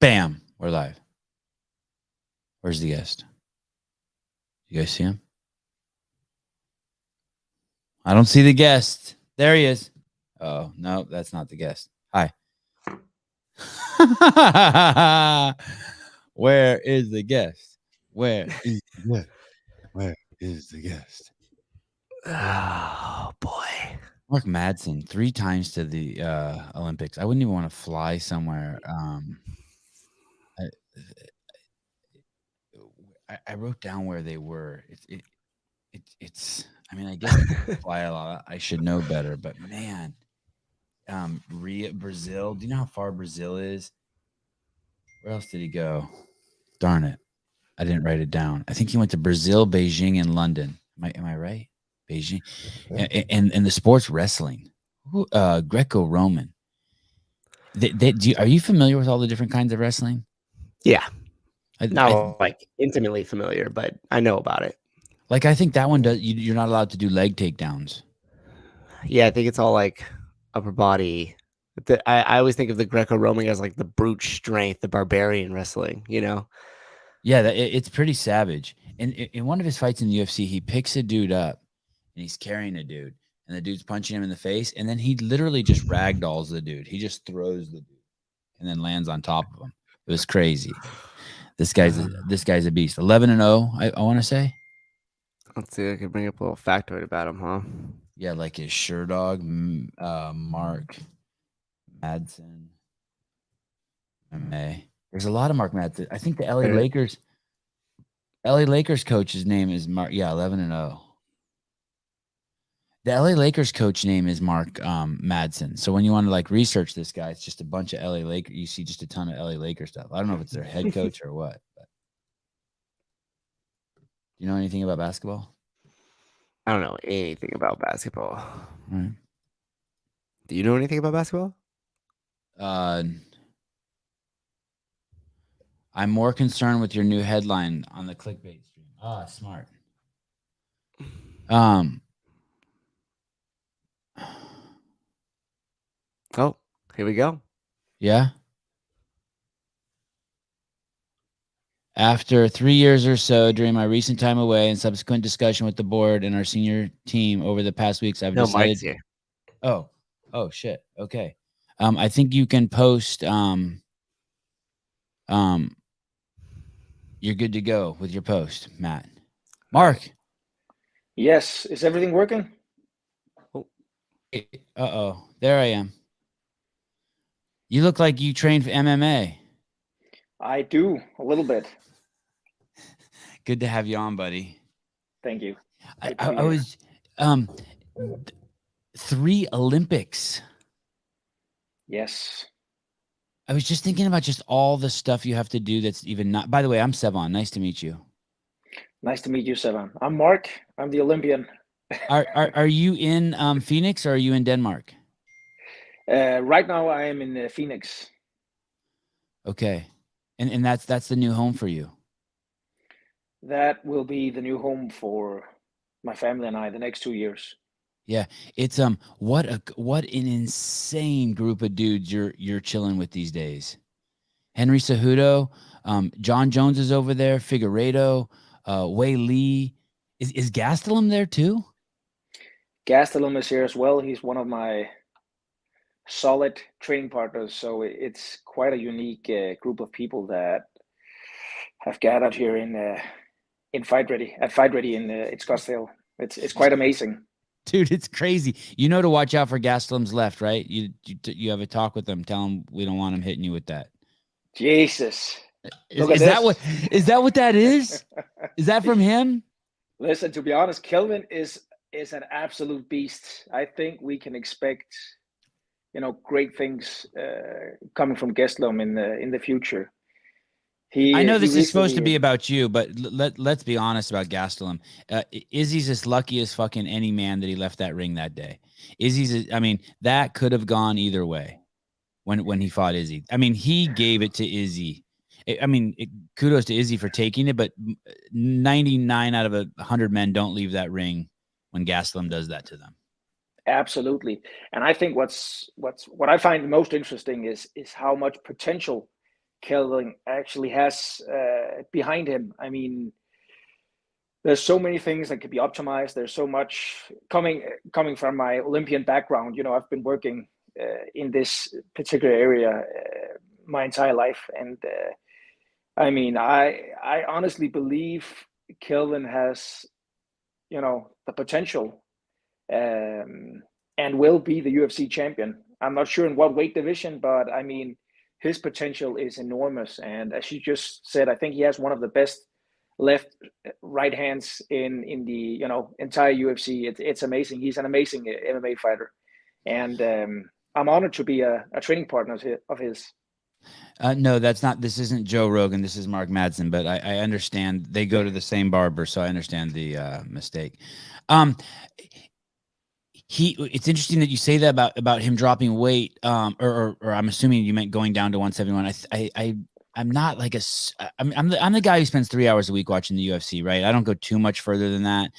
Bam. We're live. Where's the guest? You guys see him? I don't see the guest. There he is. Oh, no, that's not the guest. Hi. Where is the guest? Where is the guest? Where is the guest? Oh, boy. Mark Madsen, 3 times to the Olympics. I wouldn't even want to fly somewhere. I wrote down where they were. It's. I mean, I guess I fly a lot. I should know better, but man, Brazil. Do you know how far Brazil is? Where else did he go? Darn it, I didn't write it down. I think he went to Brazil, Beijing, and London. Am I right? Beijing, and the sports wrestling, Greco-Roman. Are you familiar with all the different kinds of wrestling? Yeah. I Not like intimately familiar, but I know about it. Like, I think that one does. You're not allowed to do leg takedowns. Yeah, I think it's all like upper body. I always think of the Greco-Roman as like the brute strength, the barbarian wrestling, you know? Yeah, it's pretty savage. And in one of his fights in the UFC, he picks a dude up and he's carrying a dude, and the dude's punching him in the face, and then he literally just ragdolls the dude. He just throws the dude and then lands on top of him. It was crazy. This guy's a beast. 11-0, I want to say. Let's see, I could bring up a little factoid about him, huh? Yeah, like his dog, Mark Madsen. There's a lot of Mark Madsen. I think the LA Lakers coach's name is Mark. Yeah, 11-0. The LA Lakers coach name is Mark Madsen. So when you want to like research this guy, it's just a bunch of LA Lakers. You see just a ton of LA Lakers stuff. I don't know if it's their head coach or what. But do you know anything about basketball? I don't know anything about basketball. Right. Do you know anything about basketball? I'm more concerned with your new headline on the clickbait stream. Ah, smart. Oh, here we go. Yeah. After 3 years or so, during my recent time away and subsequent discussion with the board and our senior team over the past weeks, I've No, decided. Mike's here. Oh shit. Okay. I think you can post. You're good to go with your post, Matt. Mark. Yes. Is everything working? There I am. You look like you trained for MMA. I do, a little bit. Good to have you on, buddy. Thank you. I was 3 Olympics. Yes. I was just thinking about just all the stuff you have to do that's even not. By the way, I'm Sevon. Nice to meet you. Nice to meet you, Sevon. I'm Mark. I'm the Olympian. Are you in Phoenix or are you in Denmark? Right now, I am in Phoenix. Okay, and that's the new home for you. That will be the new home for my family and I the next 2 years. Yeah, it's what an insane group of dudes you're chilling with these days. Henry Cejudo, John Jones is over there, Figueiredo, Wei Lee. Is Gastelum there too? Gastelum is here as well. He's one of my solid training partners, so it's quite a unique group of people that have gathered here in Fight Ready in Scottsdale. It's quite amazing. Dude, it's crazy. You know to watch out for Gastelum's left, right? You have a talk with him. Tell him we don't want him hitting you with that. Jesus. Is that what that is? Is that from him? Listen, to be honest, Kelvin is an absolute beast. I think we can expect, great things coming from Gastelum in the future. I know this is supposed to be about you, but let's be honest about Gastelum. Izzy's as lucky as fucking any man that he left that ring that day. That could have gone either way when he fought Izzy. I mean, he gave it to Izzy. Kudos to Izzy for taking it, but 99 out of 100 men don't leave that ring when Gastelum does that to them. Absolutely. And I think what I find most interesting is how much potential Kelvin actually has behind him. I mean, there's so many things that could be optimized. There's so much coming from my Olympian background. I've been working in this particular area my entire life, and I mean, I honestly believe Kelvin has, the potential, and will be the UFC champion. I'm not sure in what weight division, but I mean, his potential is enormous. And as you just said, I think he has one of the best left right hands in the entire UFC. It's amazing. He's an amazing MMA fighter, and I'm honored to be a training partner of his. No, that's not. This isn't Joe Rogan. This is Mark Madsen. But I understand they go to the same barber, so I understand the mistake. It's interesting that you say that about him dropping weight. Or I'm assuming you meant going down to 171. I'm not like I'm the guy who spends 3 hours a week watching the UFC, right? I don't go too much further than that.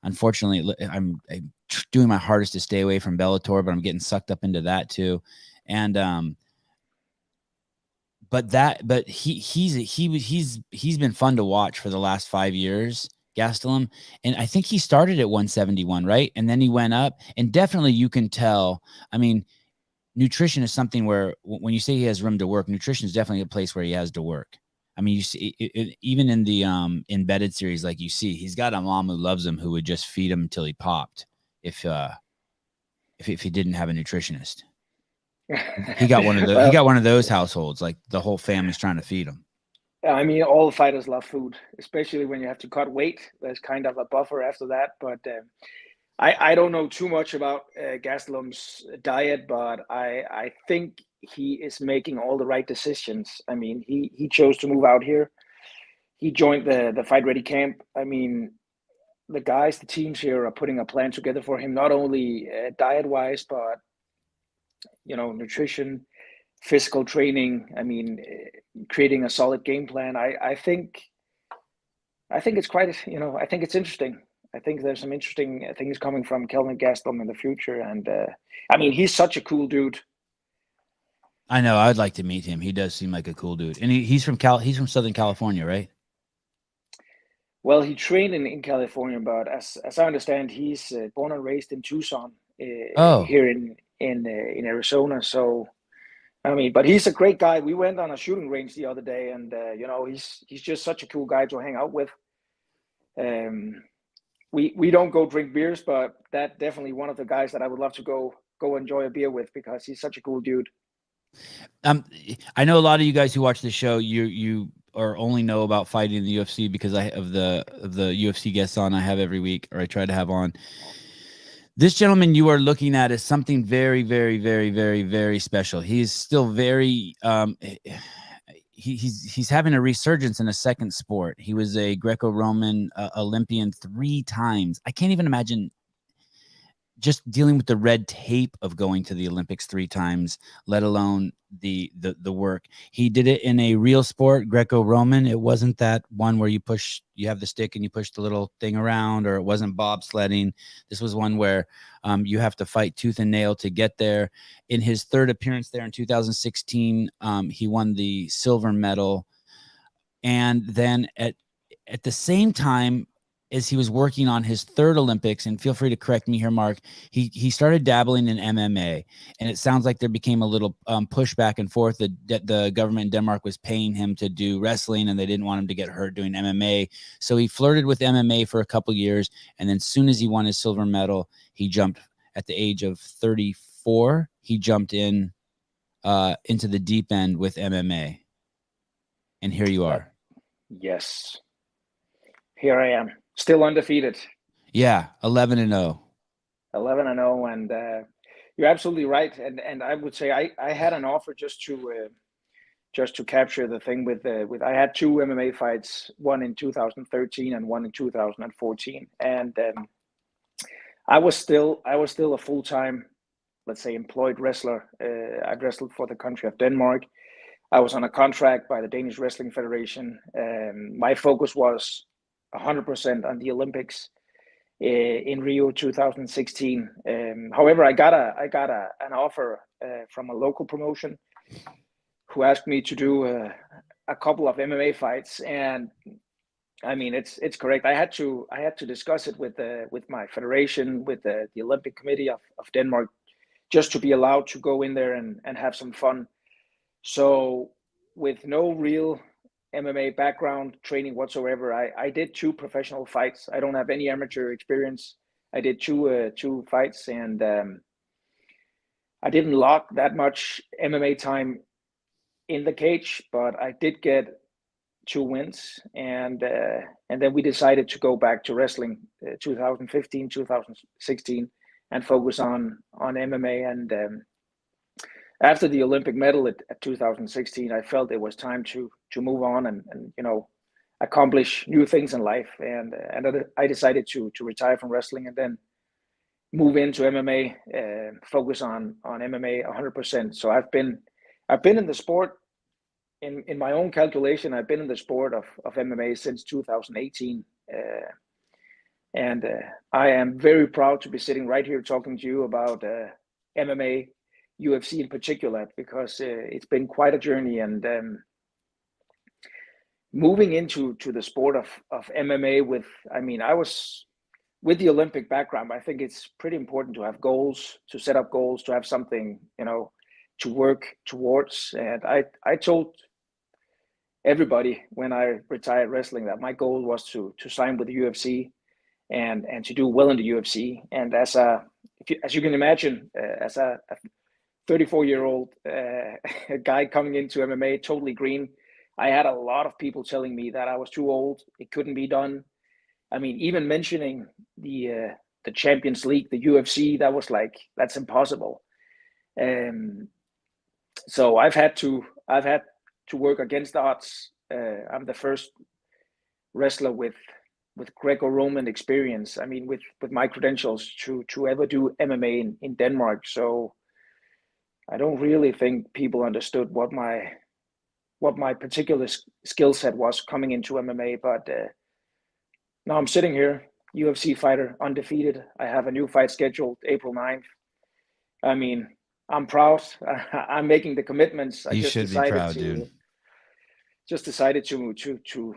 Unfortunately, I'm doing my hardest to stay away from Bellator, but I'm getting sucked up into that too. And but he's been fun to watch for the last 5 years, Gastelum, and I think he started at 171, right? And then he went up, and definitely you can tell. I mean, nutrition is something where when you say he has room to work, nutrition is definitely a place where he has to work. I mean, you see even in the embedded series, like you see, he's got a mom who loves him who would just feed him until he popped if he didn't have a nutritionist. He got one of those. He got one of those households. Like the whole family's trying to feed him. I mean, all fighters love food, especially when you have to cut weight. There's kind of a buffer after that. But I don't know too much about Gastelum's diet, but I think he is making all the right decisions. I mean, he chose to move out here. He joined the Fight Ready camp. I mean, the teams here are putting a plan together for him, not only diet-wise, but nutrition, physical training. I mean, creating a solid game plan. I think it's quite. I think it's interesting. I think there's some interesting things coming from Kelvin Gastelum in the future, and I mean, he's such a cool dude. I know. I'd like to meet him. He does seem like a cool dude, and he's from Southern California, right? Well, he trained in California, but as I understand, he's born and raised in Tucson, here in Arizona. So, I mean, but he's a great guy. We went on a shooting range the other day, and he's just such a cool guy to hang out with. We don't go drink beers, but that definitely one of the guys that I would love to go enjoy a beer with because he's such a cool dude. I know a lot of you guys who watch the show, you or only know about fighting in the UFC because of the UFC guests on I have every week, or I try to have on. This gentleman you are looking at is something very, very, very, very, very special. He's still very he's having a resurgence in a second sport. He was a Greco-Roman Olympian 3 times. I can't even imagine just dealing with the red tape of going to the Olympics 3 times, let alone the work. He did it in a real sport, Greco-Roman. It wasn't that one where you have the stick and you push the little thing around, or it wasn't bobsledding. This was one where you have to fight tooth and nail to get there. In his 3rd appearance there in 2016, he won the silver medal. And then at the same time, as he was working on his 3rd Olympics, and feel free to correct me here, Mark, he started dabbling in MMA, and it sounds like there became a little push back and forth. The government in Denmark was paying him to do wrestling, and they didn't want him to get hurt doing MMA. So he flirted with MMA for a couple years, and then as soon as he won his silver medal, he jumped at the age of 34. He jumped into the deep end with MMA, and here you are. Yes, here I am. Still undefeated. Yeah, 11-0. 11-0, and you're absolutely right. And I would say I had an offer just to capture the thing with I had 2 MMA fights, one in 2013 and one in 2014, and I was still a full-time, let's say, employed wrestler. I wrestled for the country of Denmark. I was on a contract by the Danish Wrestling Federation. My focus was 100% on the Olympics in Rio 2016. However, I got an offer from a local promotion who asked me to do a couple of MMA fights, and I mean it's correct. I had to discuss it with my federation, with the Olympic Committee of Denmark, just to be allowed to go in there and have some fun. So with no real MMA background training whatsoever, I did 2 professional fights. I don't have any amateur experience. I did two fights, and I didn't lock that much MMA time in the cage, but I did get 2 wins, and then we decided to go back to wrestling 2015, 2016, and focus on MMA. And after the Olympic medal at 2016, I felt it was time to move on and accomplish new things in life. And I decided to retire from wrestling and then move into MMA, focus on MMA 100%. So I've been in the sport. In my own calculation, I've been in the sport of MMA since 2018. And I am very proud to be sitting right here talking to you about MMA, UFC in particular, because it's been quite a journey. And moving into the sport of MMA I was with the Olympic background. I think it's pretty important to have goals, to set up goals, to have something, to work towards. And I told everybody when I retired wrestling that my goal was to sign with the UFC and to do well in the UFC. And as you can imagine, as a 34-year-old guy coming into MMA totally green, I had a lot of people telling me that I was too old, it couldn't be done. I mean, even mentioning the Champions League, the UFC, that was like, that's impossible. So I've had to work against the odds. I'm the first wrestler with Greco-Roman experience. I mean, with my credentials to ever do MMA in Denmark. So I don't really think people understood what my particular skill set was coming into MMA. But now I'm sitting here, UFC fighter, undefeated. I have a new fight scheduled April 9th. I mean, I'm proud. I'm making the commitments. You should be proud, dude. Just decided to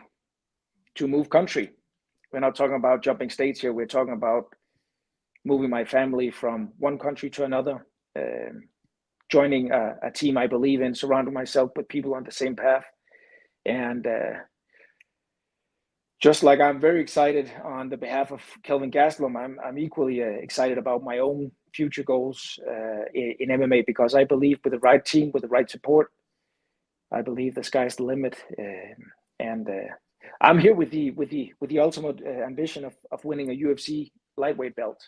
move country. We're not talking about jumping states here. We're talking about moving my family from one country to another, joining a team I believe in, surrounding myself with people on the same path. And just like I'm very excited on the behalf of Kelvin Gastelum, I'm equally excited about my own future goals in MMA, because I believe with the right team, with the right support, I believe the sky's the limit. And I'm here with the ultimate ambition of winning a UFC lightweight belt.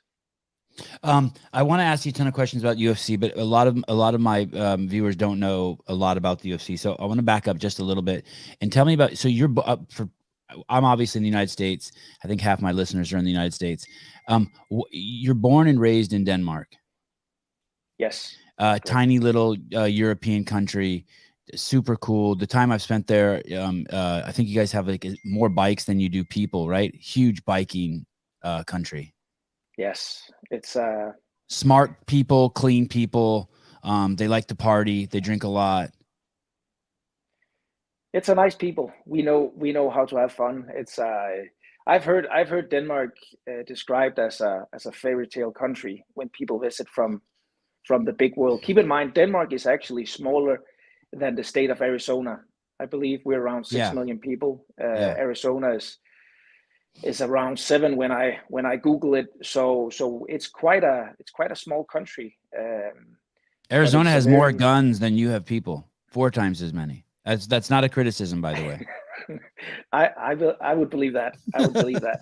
I want to ask you a ton of questions about UFC, but a lot of my viewers don't know a lot about the UFC. So I want to back up just a little bit and tell me about. So you're I'm obviously in the United States. I think half my listeners are in the United States. You're born and raised in Denmark. Yes. Tiny little European country, super cool. The time I've spent there, I think you guys have like more bikes than you do people, right? Huge biking country. Yes, it's smart people, clean people. They like to party. They drink a lot. It's a nice people. We know how to have fun. It's I've heard Denmark described as a fairy tale country when people visit from the big world. Keep in mind, Denmark is actually smaller than the state of Arizona. I believe we're around 6 million people. Arizona is around 7 when I Google it. So it's quite a small country. Arizona has more guns than you have people. 4 times as many. That's not a criticism, by the way. I would believe that. I would believe that.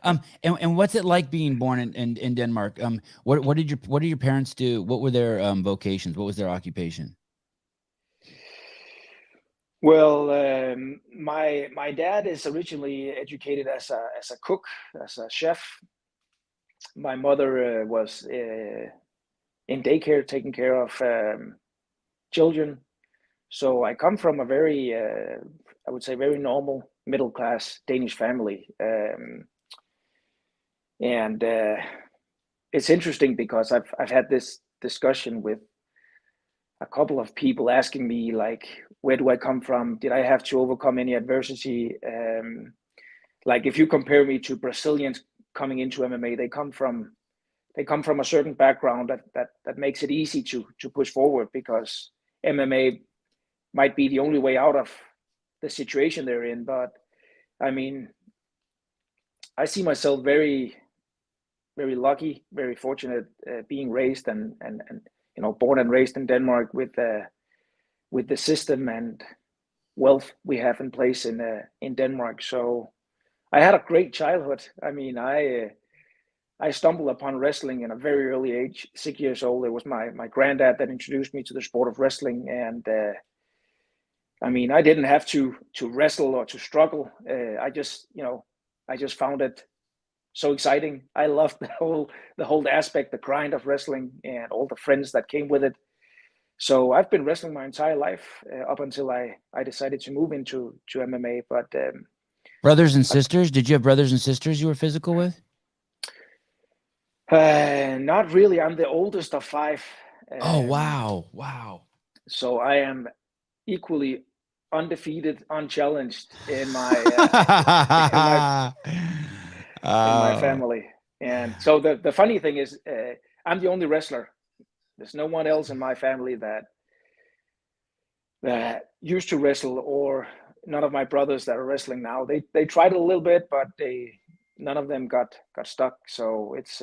And what's it like being born in Denmark? What did your parents do? What were their vocations? What was their occupation? Well, my dad is originally educated as a cook, as a chef. My mother was in daycare, taking care of children. So I come from a very, I would say, very normal middle class Danish family, and it's interesting because I've had this discussion with a couple of people asking me like, where do I come from? Did I have to overcome any adversity? Like if you compare me to Brazilians coming into MMA, they come from a certain background that makes it easy to push forward, because MMA might be the only way out of the situation they're in. But I mean, I see myself very, very lucky, very fortunate, being raised and born and raised in Denmark with the system and wealth we have in place in Denmark. So I had a great childhood. I mean, I stumbled upon wrestling in a very early age, 6 years old. It was my granddad that introduced me to the sport of wrestling, and I mean, I didn't have to wrestle or to struggle. I just found it so exciting. I loved the whole aspect, the grind of wrestling, and all the friends that came with it. So I've been wrestling my entire life up until I decided to move into MMA. But brothers and sisters? Did you have brothers and sisters you were physical with? Not really. I'm the oldest of 5. Oh, wow. So I am equally undefeated, unchallenged in my in my family. And so the funny thing is, I'm the only wrestler. There's no one else in my family that used to wrestle, or none of my brothers that are wrestling now. They tried a little bit, but none of them got stuck. So it's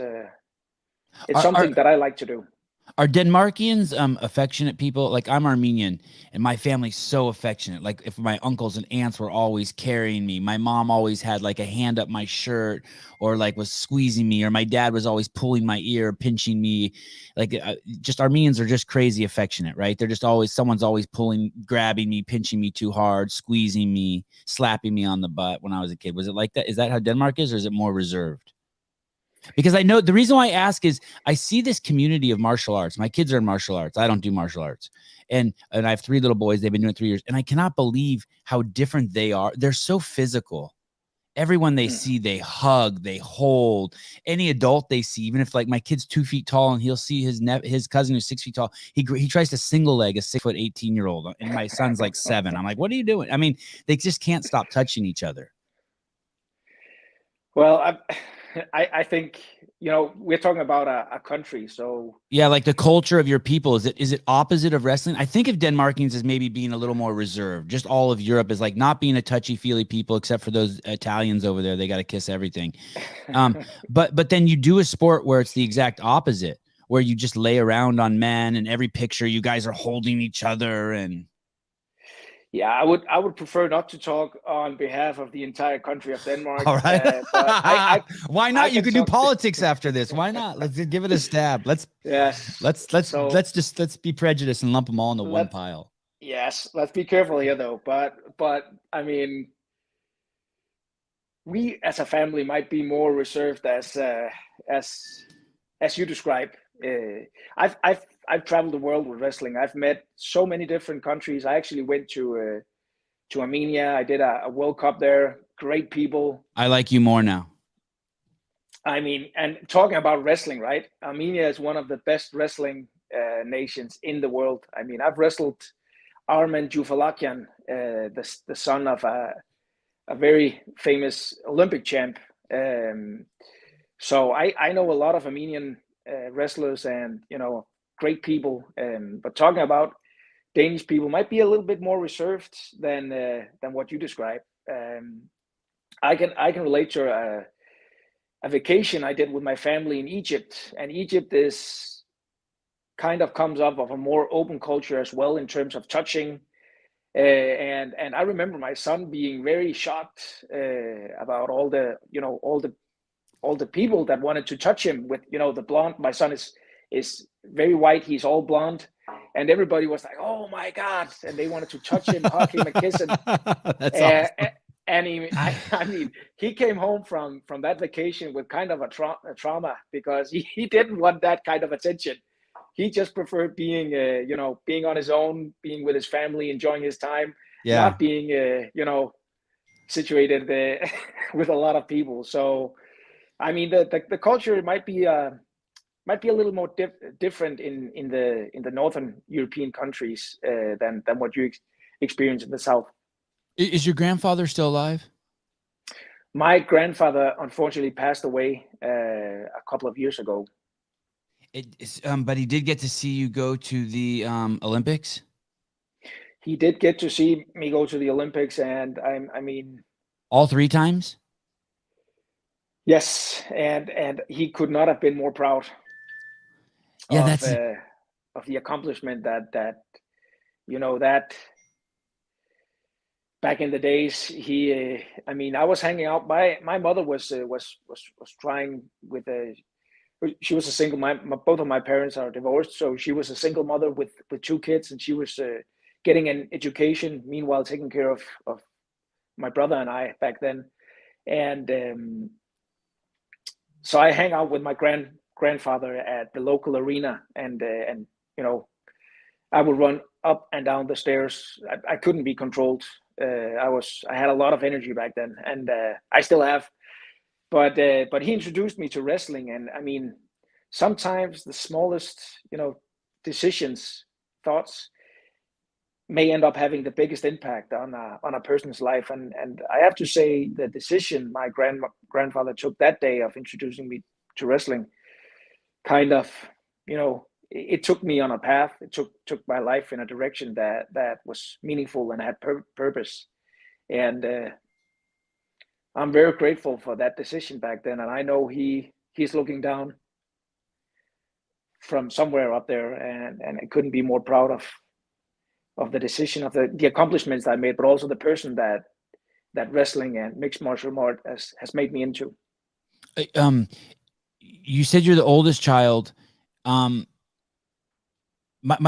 something that I like to do. Are Denmarkians affectionate people? Like, I'm Armenian and my family's so affectionate. Like, if my uncles and aunts were always carrying me, my mom always had like a hand up my shirt, or like was squeezing me, or my dad was always pulling my ear, pinching me. Like, just Armenians are just crazy affectionate, right? They're just always, someone's always grabbing me, pinching me too hard, squeezing me, slapping me on the butt when I was a kid. Was it like that? Is that how Denmark is, or is it more reserved? Because I know the reason why I ask is I see this community of martial arts. My kids are in martial arts. I don't do martial arts. And I have 3 little boys. They've been doing it 3 years. And I cannot believe how different they are. They're so physical. Everyone they see, they hug, they hold. Any adult they see, even if like my kid's 2 feet tall and he'll see his cousin who's 6 feet tall, he tries to single leg a 6 foot 18-year-old. And my son's like 7. I'm like, what are you doing? I mean, they just can't stop touching each other. Well, I think, we're talking about a country. So yeah, like the culture of your people, is it opposite of wrestling? I think of Denmarkians as maybe being a little more reserved. Just all of Europe is like not being a touchy-feely people, except for those Italians over there. They got to kiss everything. But then you do a sport where it's the exact opposite, where you just lay around on men, and every picture you guys are holding each other. And yeah, I would prefer not to talk on behalf of the entire country of Denmark. All right. But why not? You can do politics after this. Why not? Let's give it a stab. Let's be prejudiced and lump them all into one pile. Yes, let's be careful here though. But I mean, we as a family might be more reserved as you describe. I've traveled the world with wrestling. I've met so many different countries. I actually went to Armenia. I did a World Cup there. Great people. I like you more now. I mean, and talking about wrestling, right? Armenia is one of the best wrestling nations in the world. I mean, I've wrestled Armen Jufalakian, the son of a very famous Olympic champ. So I know a lot of Armenian wrestlers, and great people. But talking about Danish people might be a little bit more reserved than what you described. I can relate to a vacation I did with my family in Egypt, and Egypt is kind of comes up of a more open culture as well in terms of touching. And I remember my son being very shocked about all the people that wanted to touch him with the blonde. My son is very white. He's all blonde, and everybody was like, "Oh my God!" And they wanted to touch him, hug him, and kiss him. That's awesome. And I mean, he came home from that vacation with kind of a trauma, because he didn't want that kind of attention. He just preferred being, being on his own, being with his family, enjoying his time, not being, situated with a lot of people. So, I mean, the culture might be might be a little more different in the northern European countries than what you experience in the south. Is your grandfather still alive? My grandfather unfortunately passed away a couple of years ago. But he did get to see you go to the Olympics. He did get to see me go to the Olympics, and I mean, all 3 times. Yes, and he could not have been more proud. Yeah, of the accomplishment that that back in the days he I mean, I was hanging out. My mother was trying with she was a single. Both of my parents are divorced, so she was a single mother with 2 kids, and she was getting an education, meanwhile taking care of my brother and I back then. And so I hang out with my grandfather at the local arena, and I would run up and down the stairs. I couldn't be controlled. I had a lot of energy back then, and I still have. But he introduced me to wrestling, and I mean, sometimes the smallest decisions, thoughts may end up having the biggest impact on a person's life. And I have to say, the decision my grandfather took that day of introducing me to wrestling kind of, it took me on a path. It took my life in a direction that was meaningful and had purpose. And I'm very grateful for that decision back then. And I know he's looking down from somewhere up there, and I couldn't be more proud of the decision, of the accomplishments I made, but also the person that wrestling and mixed martial art has made me into. You said you're the oldest child. My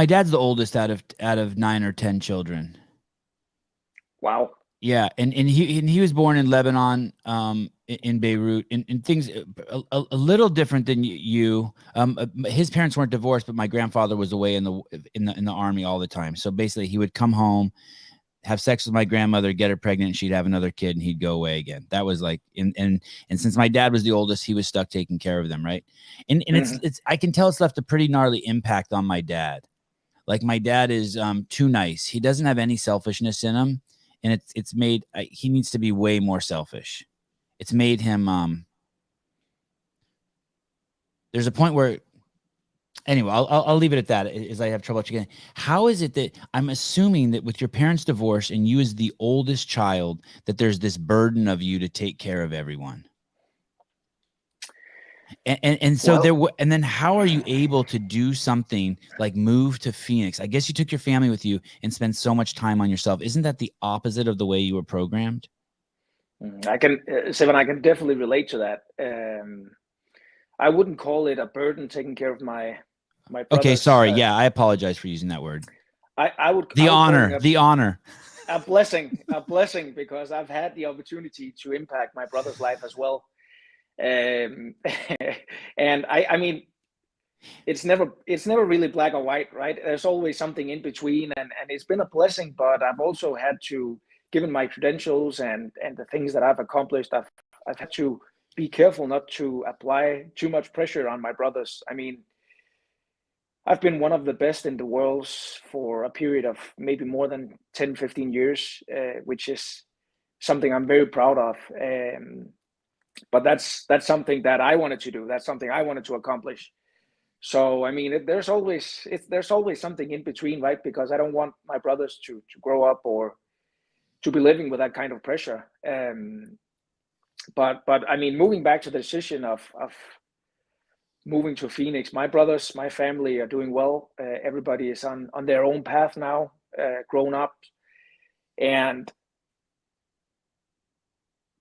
dad's the oldest out of 9 or 10 children. Wow. Yeah, and he was born in Lebanon, in Beirut, and things a little different than you. His parents weren't divorced, but my grandfather was away in the army all the time. So basically, he would come home, have sex with my grandmother, get her pregnant, and she'd have another kid, and he'd go away again. That was like, and since my dad was the oldest, he was stuck taking care of them, right? And it's I can tell it's left a pretty gnarly impact on my dad. Like, my dad is too nice. He doesn't have any selfishness in him. And it's made he needs to be way more selfish. It's made him. There's a point where, anyway, I'll leave it at that. As I have trouble again. How is it that I'm assuming that with your parents' divorce and you as the oldest child, that there's this burden of you to take care of everyone? And so and then how are you able to do something like move to Phoenix? I guess you took your family with you and spend so much time on yourself. Isn't that the opposite of the way you were programmed? I can, Seven, I can definitely relate to that. I wouldn't call it a burden taking care of my brothers. Okay, sorry. Yeah, I apologize for using that word. I would the honor a blessing because I've had the opportunity to impact my brother's life as well. And I mean, it's never really black or white, right? There's always something in between, and it's been a blessing, but I've also had to, given my credentials and the things that I've accomplished, I've had to be careful not to apply too much pressure on my brothers. I mean, I've been one of the best in the world for a period of maybe more than 10, 15 years, which is something I'm very proud of. But that's something that I wanted to do. That's something I wanted to accomplish. So I mean, there's always something in between, right? Because I don't want my brothers to grow up or to be living with that kind of pressure. But I mean, moving back to the decision of moving to Phoenix, my brothers, my family are doing well. Everybody is on their own path now, grown up, and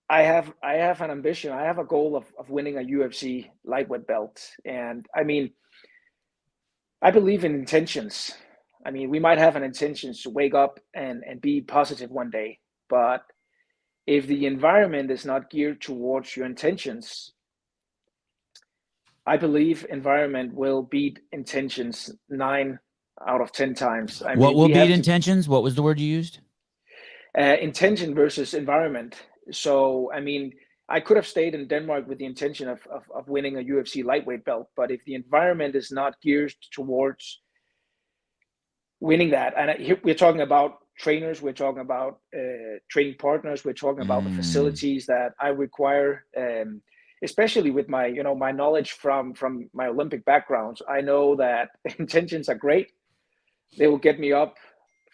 I have an ambition. I have a goal of winning a UFC lightweight belt. And I mean, I believe in intentions. I mean, we might have an intention to wake up and be positive one day, but if the environment is not geared towards your intentions, I believe environment will beat intentions 9 out of 10 times. What will beat intentions? What was the word you used? Intention versus environment. So, I mean, I could have stayed in Denmark with the intention of winning a UFC lightweight belt, but if the environment is not geared towards winning that, and here we're talking about trainers, we're talking about training partners, we're talking about the facilities that I require, especially with my, you know, my knowledge from my Olympic backgrounds. I know that intentions are great. They will get me up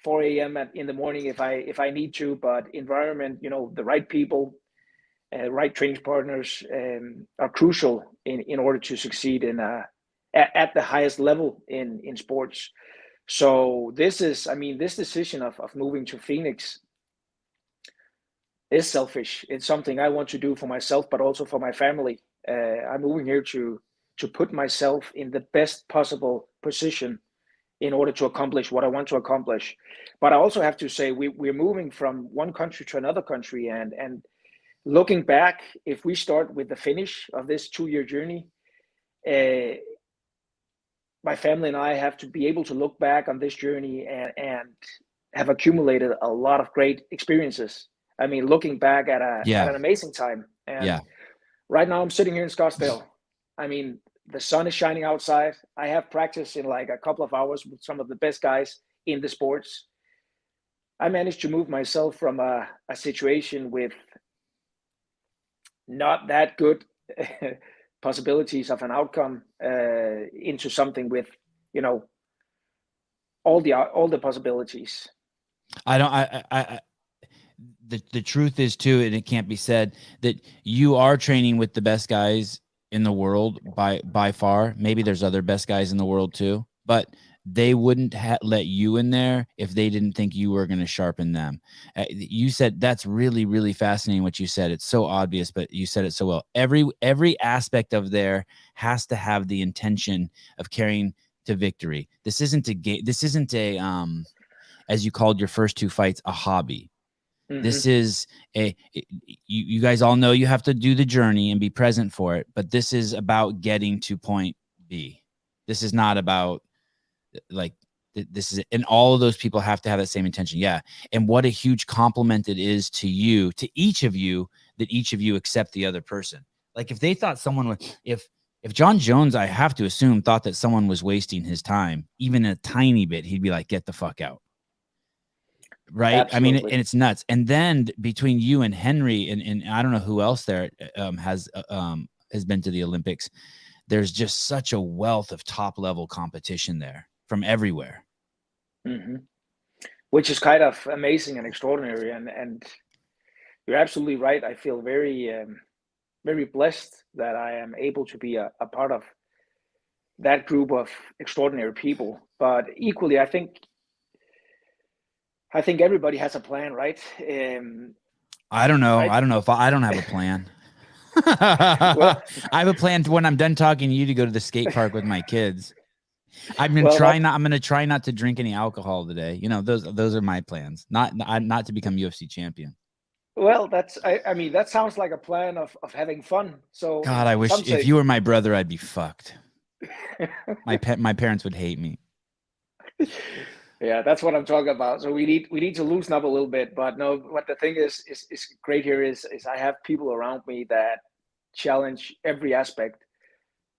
4 a.m. in the morning if I need to, but environment, you know, the right people, right training partners are crucial in order to succeed at the highest level in sports. So this decision of moving to Phoenix is selfish. It's something I want to do for myself, but also for my family. I'm moving here to put myself in the best possible position in order to accomplish what I want to accomplish. But I also have to say we're moving from one country to another country, and looking back, if we start with the finish of this 2-year journey, my family and I have to be able to look back on this journey and have accumulated a lot of great experiences. I mean, looking back at an amazing time. And right now I'm sitting here in Scottsdale. I mean, the sun is shining outside. I have practice in like a couple of hours with some of the best guys in the sports. I managed to move myself from a situation with not that good possibilities of an outcome into something with, you know, all the possibilities. The truth is too, and it can't be said, that you are training with the best guys in the world by far. Maybe there's other best guys in the world too, but they wouldn't let you in there if they didn't think you were going to sharpen them. You said that's really, really fascinating what you said. It's so obvious, but you said it so well. Every aspect of there has to have the intention of carrying to victory. This isn't a game. This isn't a, as you called your first 2 fights, a hobby. Mm-hmm. This is you guys all know you have to do the journey and be present for it, but this is about getting to point B. This is not about like, this is, and all of those people have to have that same intention. Yeah. And what a huge compliment it is to you, to each of you, that each of you accept the other person. Like if they thought someone would, if John Jones, I have to assume, thought that someone was wasting his time, even a tiny bit, he'd be like, get the fuck out. Right. Absolutely. I mean, and it's nuts. And then between you and Henry and I don't know who else there has been to the Olympics, there's just such a wealth of top level competition there from everywhere. Mm-hmm. Which is kind of amazing and extraordinary. And you're absolutely right. I feel very, very blessed that I am able to be a part of that group of extraordinary people. But equally, I think everybody has a plan, right? I don't know. I don't know if I don't have a plan. Well, I have a plan when I'm done talking to you to go to the skate park with my kids. I'm going to try not to drink any alcohol today. You know, those are my plans. Not to become UFC champion. Well, I mean, that sounds like a plan of having fun. So God, I wish if you were my brother, I'd be fucked. My parents would hate me. Yeah, that's what I'm talking about. So we need to loosen up a little bit. But no, what the thing is great here is I have people around me that challenge every aspect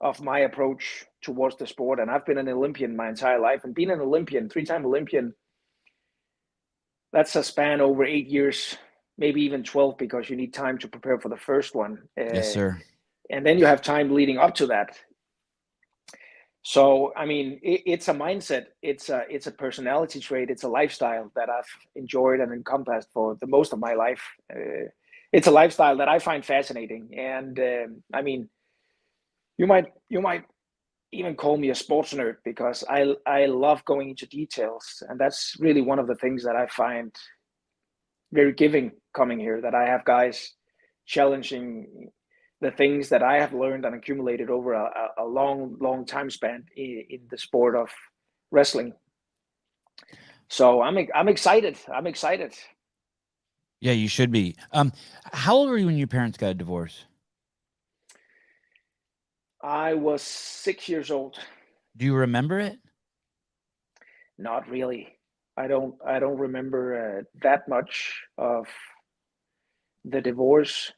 of my approach towards the sport. And I've been an Olympian my entire life, and being an Olympian, 3-time Olympian, that's a span over 8 years, maybe even 12, because you need time to prepare for the first one. Yes, sir. And then you have time leading up to that. So, I mean, it's a mindset, it's a personality trait, it's a lifestyle that I've enjoyed and encompassed for the most of my life. It's a lifestyle that I find fascinating. And I mean, you might even call me a sports nerd, because I love going into details. And that's really one of the things that I find very giving coming here, that I have guys challenging the things that I have learned and accumulated over a long time span in the sport of wrestling. So I'm excited. I'm excited. Yeah, you should be. How old were you when your parents got a divorce? I was 6 years old. Do you remember it? Not really. I don't remember that much of the divorce.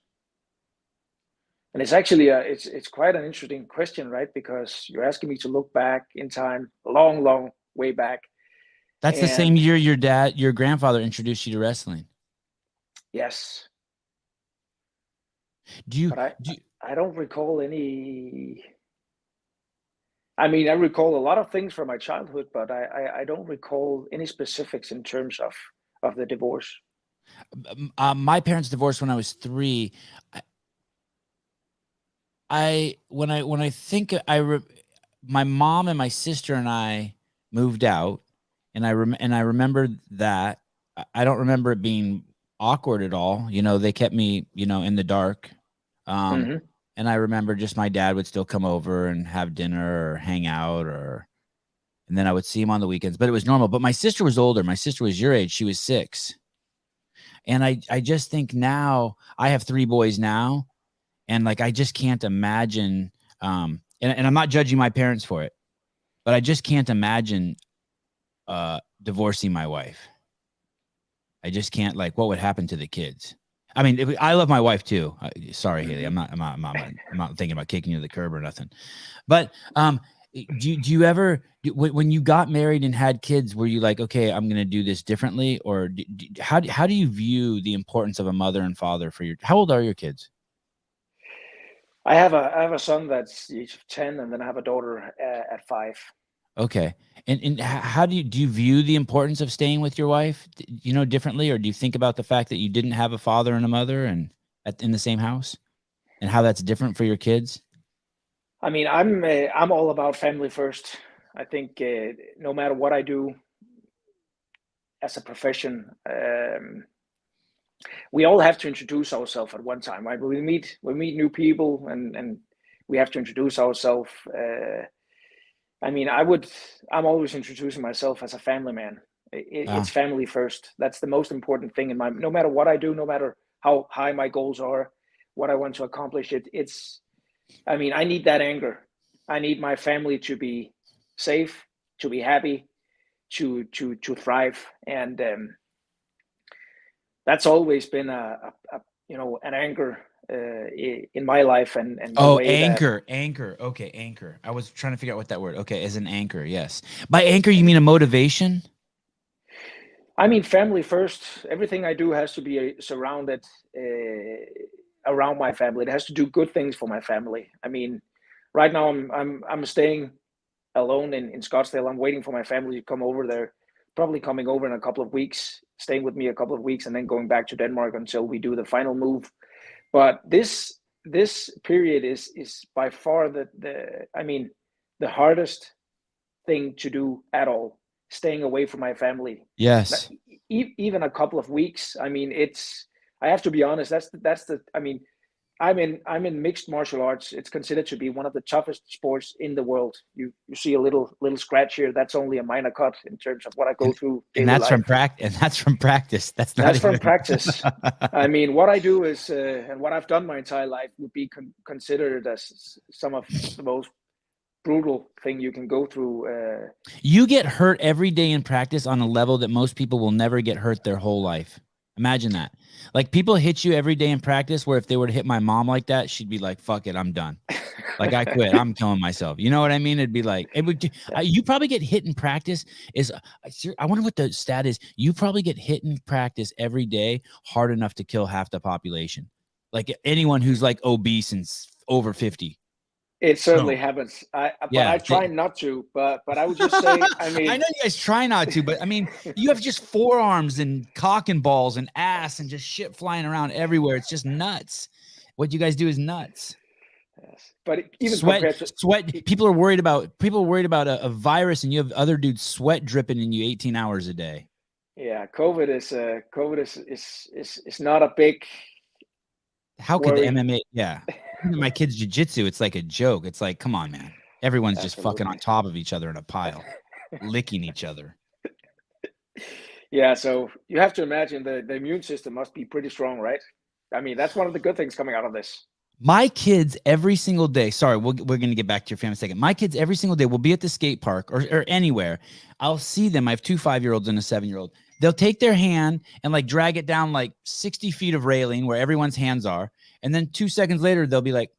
And it's actually it's quite an interesting question, right? Because you're asking me to look back in time, long way back. That's the same year your grandfather introduced you to wrestling. Yes. But I don't recall any. I mean, I recall a lot of things from my childhood, but I don't recall any specifics in terms of the divorce. My parents divorced when I was 3. When I think my mom and my sister and I moved out, and I remember that. I don't remember it being awkward at all. You know, they kept me, in the dark. And I remember just my dad would still come over and have dinner or hang out, and then I would see him on the weekends, but it was normal. But my sister was older. My sister was your age. She was 6. And I just think now I have 3 boys now. And like, I just can't imagine, and I'm not judging my parents for it, but I just can't imagine divorcing my wife. I just can't, like, what would happen to the kids? I mean, I love my wife too. Sorry, Haley, I'm not thinking about kicking you to the curb or nothing. But do you ever, when you got married and had kids, were you like, okay, I'm going to do this differently? Or how do you view the importance of a mother and father for how old are your kids? I have a son that's 10, and then I have a daughter at 5. Okay. And how do you view the importance of staying with your wife, differently? Or do you think about the fact that you didn't have a father and a mother in the same house, and how that's different for your kids? I mean, I'm all about family first. I think no matter what I do as a profession, we all have to introduce ourselves at one time, right? We meet new people, and we have to introduce ourselves. I mean, I'm always introducing myself as a family man. It's family first. That's the most important thing no matter what I do, no matter how high my goals are, what I want to accomplish. I mean, I need that anchor. I need my family to be safe, to be happy, to thrive. And that's always been an anchor in my life. And anchor. Okay, anchor. I was trying to figure out what that word. Okay, as an anchor, yes. By anchor, you mean a motivation? I mean, family first. Everything I do has to be surrounded around my family. It has to do good things for my family. I mean, right now I'm staying alone in Scottsdale. I'm waiting for my family to come over. They're probably coming over in a couple of weeks, staying with me a couple of weeks, and then going back to Denmark until we do the final move. But this period is by far the hardest thing to do at all. Staying away from my family. Yes. Even a couple of weeks. I mean, I have to be honest. I mean, I'm in mixed martial arts. It's considered to be one of the toughest sports in the world. You see a little scratch here. That's only a minor cut in terms of what I go through. And that's from practice. And that's from practice. That's from practice. I mean, what I do is, and what I've done my entire life would be considered as some of the most brutal thing you can go through. You get hurt every day in practice on a level that most people will never get hurt their whole life. Imagine that. Like, people hit you every day in practice, where if they were to hit my mom like that, she'd be like, fuck it, I'm done. Like, I quit. I'm killing myself. You know what I mean? It'd be like, you probably get hit in practice. I wonder what the stat is. You probably get hit in practice every day hard enough to kill half the population. Like, anyone who's like obese and over 50. It certainly happens. I try not to, but I would just say, I mean, I know you guys try not to, but I mean, you have just forearms and cock and balls and ass and just shit flying around everywhere. It's just nuts. What you guys do is nuts. Yes, but even sweat. People are worried about a virus, and you have other dudes sweat dripping in you 18 hours a day. Yeah, COVID is not a big. How could the MMA? Yeah. My kids' jiu-jitsu, it's like a joke. It's like, come on, man. Everyone's just fucking on top of each other in a pile, licking each other. Yeah, so you have to imagine the immune system must be pretty strong, right? I mean, that's one of the good things coming out of this. My kids every single day, sorry, we're going to get back to your family in a second. My kids every single day will be at the skate park or anywhere. I'll see them. I have 2 5-year-olds and a 7-year-old. They'll take their hand and like drag it down like 60 feet of railing where everyone's hands are. And then 2 seconds later, they'll be like,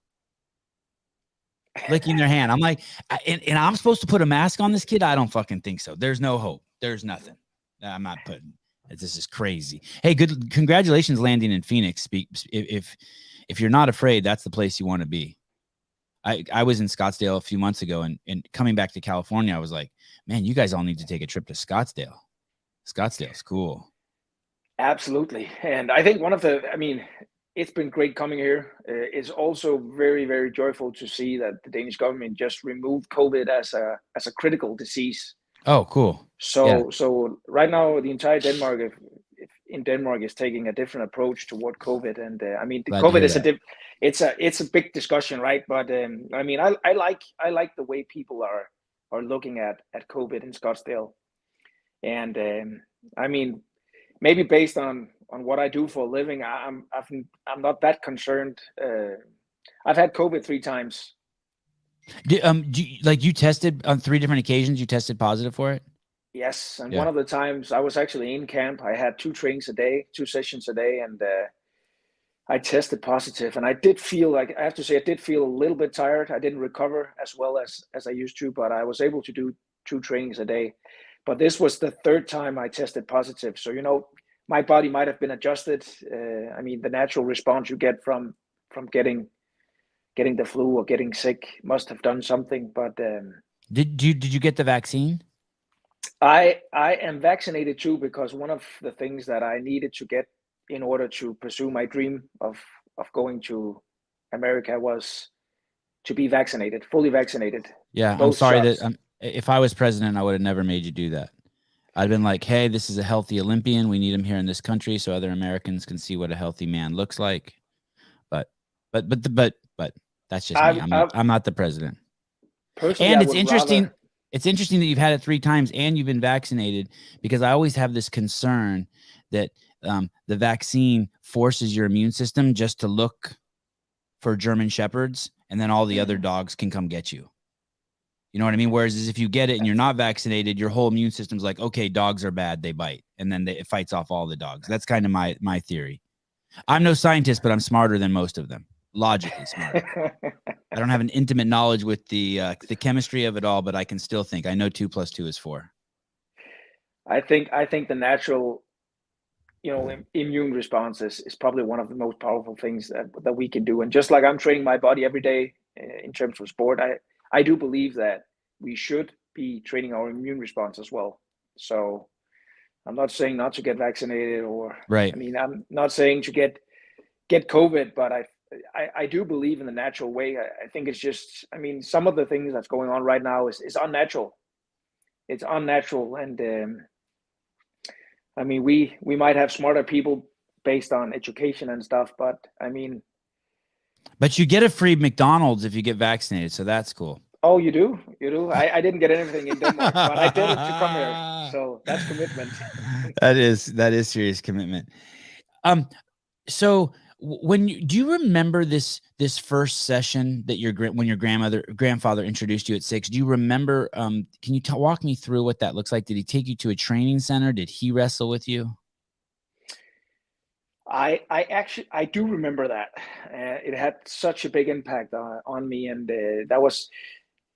licking their hand. I'm like, and I'm supposed to put a mask on this kid? I don't fucking think so. There's no hope. There's nothing. I'm not putting. This is crazy. Hey, congratulations landing in Phoenix. If you're not afraid, that's the place you want to be. I was in Scottsdale a few months ago, and coming back to California, I was like, man, you guys all need to take a trip to Scottsdale. Scottsdale's cool. Absolutely. And I think it's been great coming here. It's also very, very joyful to see that the Danish government just removed COVID as a critical disease. Oh, cool. So right now, the entire Denmark, if in Denmark, is taking a different approach toward COVID. And COVID is it's a big discussion, right? But I like the way people are looking at COVID in Scottsdale. And maybe based on what I do for a living, I'm not that concerned. I've had COVID 3 times. You tested on 3 different occasions? You tested positive for it? Yes, and one of the times I was actually in camp. I had 2 trainings a day, 2 sessions a day, and I tested positive. And I did feel I have to say, I did feel a little bit tired. I didn't recover as well as I used to, but I was able to do 2 trainings a day. But this was the 3rd time I tested positive. So, my body might have been adjusted. The natural response you get from getting the flu or getting sick must have done something. But did you get the vaccine? I am vaccinated too, because one of the things that I needed to get in order to pursue my dream of going to America was to be vaccinated, fully vaccinated. Yeah, I'm sorry that if I was president, I would have never made you do that. I'd been like, hey, this is a healthy Olympian. We need him here in this country so other Americans can see what a healthy man looks like. But that's just me. I'm not the president. Personally, and it's interesting. It's interesting that you've had it 3 times and you've been vaccinated, because I always have this concern that the vaccine forces your immune system just to look for German Shepherds, and then all the other dogs can come get you. You know what I mean? Whereas if you get it and you're not vaccinated, your whole immune system's like, okay, dogs are bad, they bite. And then it fights off all the dogs. That's kind of my theory. I'm no scientist, but I'm smarter than most of them. Logically smarter. I don't have an intimate knowledge with the chemistry of it all, but I can still think. I know 2 + 2 is 4. I think the natural, immune response is probably one of the most powerful things that we can do. And just like I'm training my body every day in terms of sport, I do believe that we should be training our immune response as well. So I'm not saying not to get vaccinated, or right. I'm not saying to get COVID, but I do believe in the natural way. I think it's just, some of the things that's going on right now is unnatural. It's unnatural. And we might have smarter people based on education and stuff, but But you get a free McDonald's if you get vaccinated, so that's cool. Oh, you do? I didn't get anything in Denmark, but I did it to come here. So that's commitment. that is serious commitment. So do you remember this first session that when your grandfather introduced you at 6? Do you remember? Can you walk me through what that looks like? Did he take you to a training center? Did he wrestle with you? I do remember that. It had such a big impact on me, and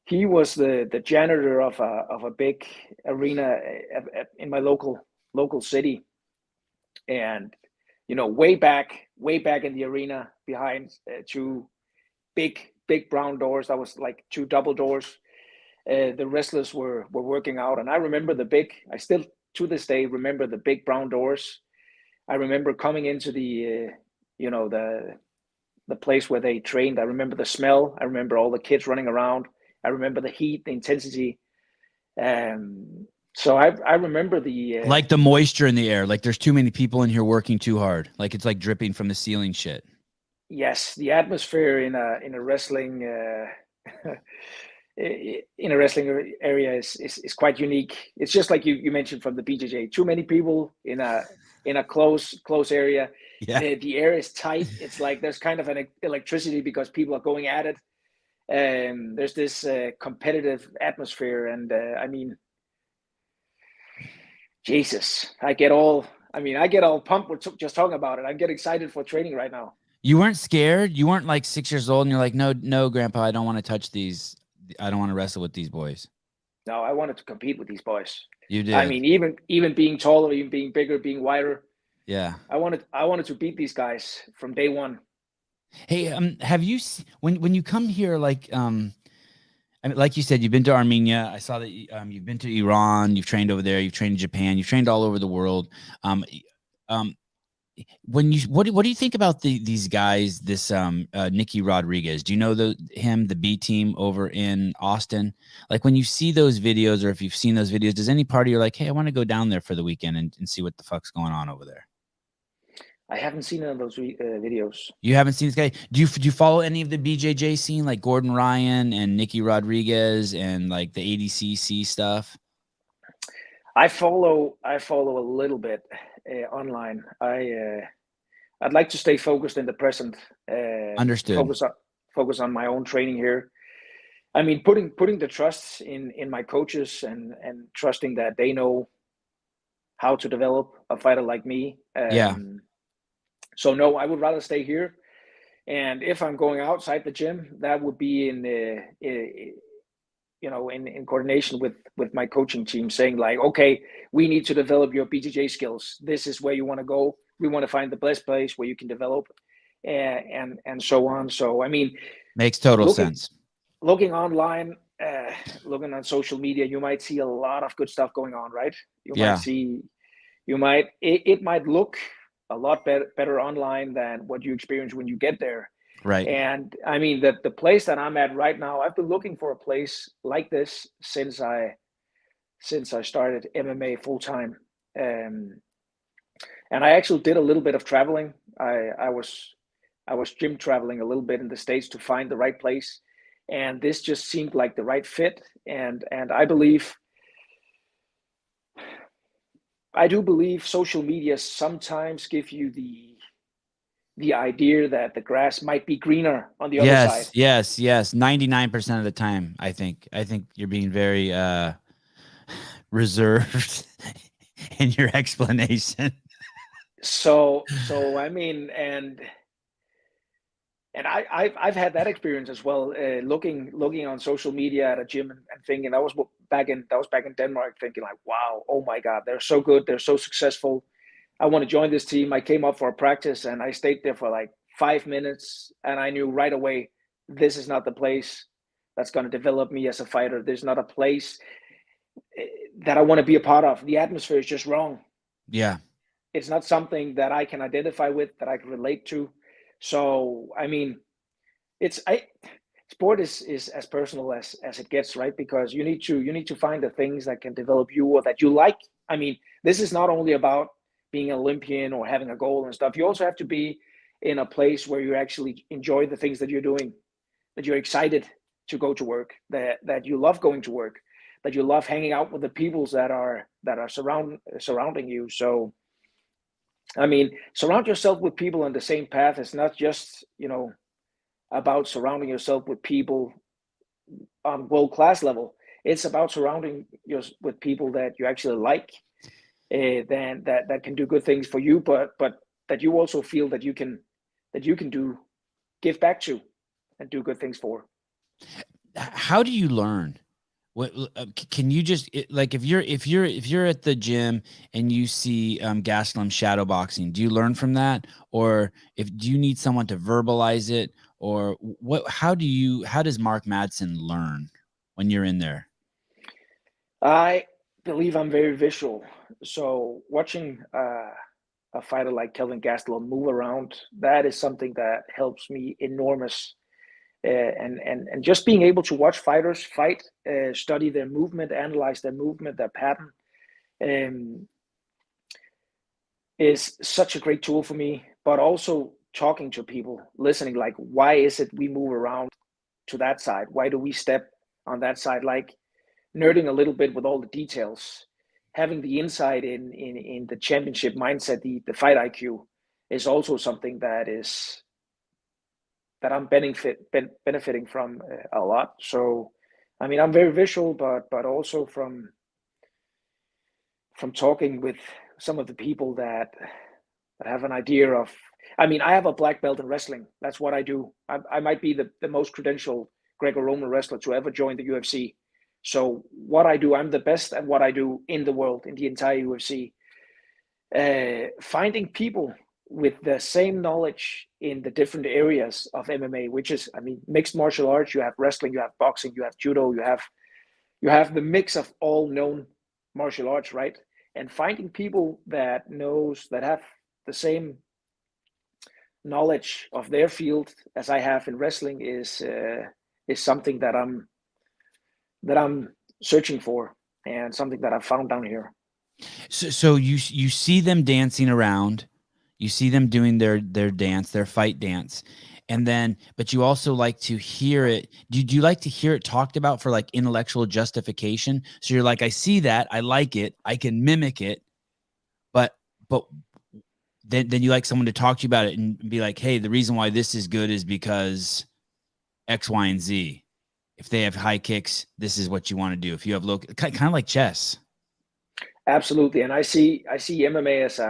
he was the janitor of a big arena in my local city, and way back in the arena behind 2 big brown doors. That was like 2 double doors. The wrestlers were working out, and I remember I still to this day remember the big brown doors. I remember coming into the place where they trained. I remember the smell. I remember all the kids running around. I remember the heat, the intensity. So I remember like the moisture in the air. Like there's too many people in here working too hard. Like it's like dripping from the ceiling shit. Yes, the atmosphere in a wrestling in a wrestling area is quite unique. It's just like you mentioned from the BJJ. Too many people in a close area. Yeah. The air is tight. It's like there's kind of an electricity because people are going at it. There's this competitive atmosphere, and Jesus, I get all pumped with just talking about it. I get excited for training right now. You weren't scared? You weren't like 6 years old and you're like, no, Grandpa, I don't want to touch these. I don't want to wrestle with these boys. No, I wanted to compete with these boys. You did. I mean, even being taller, even being bigger, being wider. Yeah. I wanted to beat these guys from day one. Hey, have you when you come here, like I mean, like you said, you've been to Armenia. I saw that you've been to Iran. You've trained over there. You've trained in Japan. You've trained all over the world. When you what do you think about these guys? This Nicky Rodriguez. Do you know him, the B team over in Austin? Like when you see those videos, or if you've seen those videos, does any part of you like, hey, I want to go down there for the weekend and see what the fuck's going on over there? I haven't seen any of those videos. You haven't seen this guy? Do you follow any of the BJJ scene, like Gordon Ryan and Nicky Rodriguez and like the ADCC stuff? I follow a little bit online. I'd like to stay focused in the present. Understood. Focus on my own training here. I mean, putting the trust in my coaches and trusting that they know how to develop a fighter like me. Yeah. So no, I would rather stay here. And if I'm going outside the gym, that would be in coordination with my coaching team, saying like, okay, we need to develop your BJJ skills. This is where you want to go. We want to find the best place where you can develop, and so on. So I mean, makes total sense. Looking online, looking on social media, you might see a lot of good stuff going on, right? It might look a lot better online than what you experience when you get there. Right. And I mean, the place that I'm at right now, I've been looking for a place like this since I started MMA full time. And I actually did a little bit of traveling. I was gym traveling a little bit in the States to find the right place. And this just seemed like the right fit. And I do believe social media sometimes give you the idea that the grass might be greener on the other side. Yes. 99% of the time, I think you're being very reserved in your explanation. So I mean, and I've had that experience as well. Looking on social media at a gym and thinking that was back in Denmark, thinking like, wow, oh my God, they're so good, they're so successful. I want to join this team. I came up for a practice and I stayed there for like 5 minutes, and I knew right away this is not the place that's going to develop me as a fighter. There's not a place that I want to be a part of. The atmosphere is just wrong. Yeah, it's not something that I can identify with, that I can relate to. So I mean, sport is as personal as it gets, right? Because you need to find the things that can develop you or that you like. I mean, this is not only about being an Olympian or having a goal and stuff. You also have to be in a place where you actually enjoy the things that you're doing, that you're excited to go to work, that you love going to work, that you love hanging out with the peoples that are surrounding you. So I mean, surround yourself with people on the same path. It's not just, about surrounding yourself with people on world-class level. It's about surrounding yourself with people that you actually like, then that can do good things for you, but that you also feel that you can give back to and do good things for. How do you learn? What can you just like if you're at the gym and you see Gastelum shadow boxing, do you learn from that, or do you need someone to verbalize it, or what? How does Mark Madsen learn when you're in there? I believe I'm very visual, so watching a fighter like Kelvin Gastelum move around, that is something that helps me enormous. And just being able to watch fighters fight, study their movement, analyze their movement, their pattern, is such a great tool for me. But also talking to people, listening, like, why is it we move around to that side? Why do we step on that side? Like nerding a little bit with all the details, having the insight in the championship mindset, the fight IQ is also something that I'm benefiting from a lot. So, I mean, I'm very visual, but also from talking with some of the people that that have an idea of. I mean, I have a black belt in wrestling. That's what I do. I might be the most credentialed Greco-Roman wrestler to ever join the UFC. So what I do, I'm the best at what I do in the world, in the entire UFC. Finding people with the same knowledge in the different areas of MMA, which is, I mean, mixed martial arts. You have wrestling, you have boxing, you have judo, you have the mix of all known martial arts, right? And finding people that have the same knowledge of their field as I have in wrestling is something that I'm searching for, and something that I've found down here. So you see them dancing around, you see them doing their dance, their fight dance, and then but you also like to hear it. Do you like to hear it talked about for like intellectual justification? So you're like, I see that, I like it, I can mimic it, but then you like someone to talk to you about it and be like, hey, the reason why this is good is because X, Y, and Z. If they have high kicks, this is what you want to do. If you have low, kind of like chess. Absolutely, and I see MMA as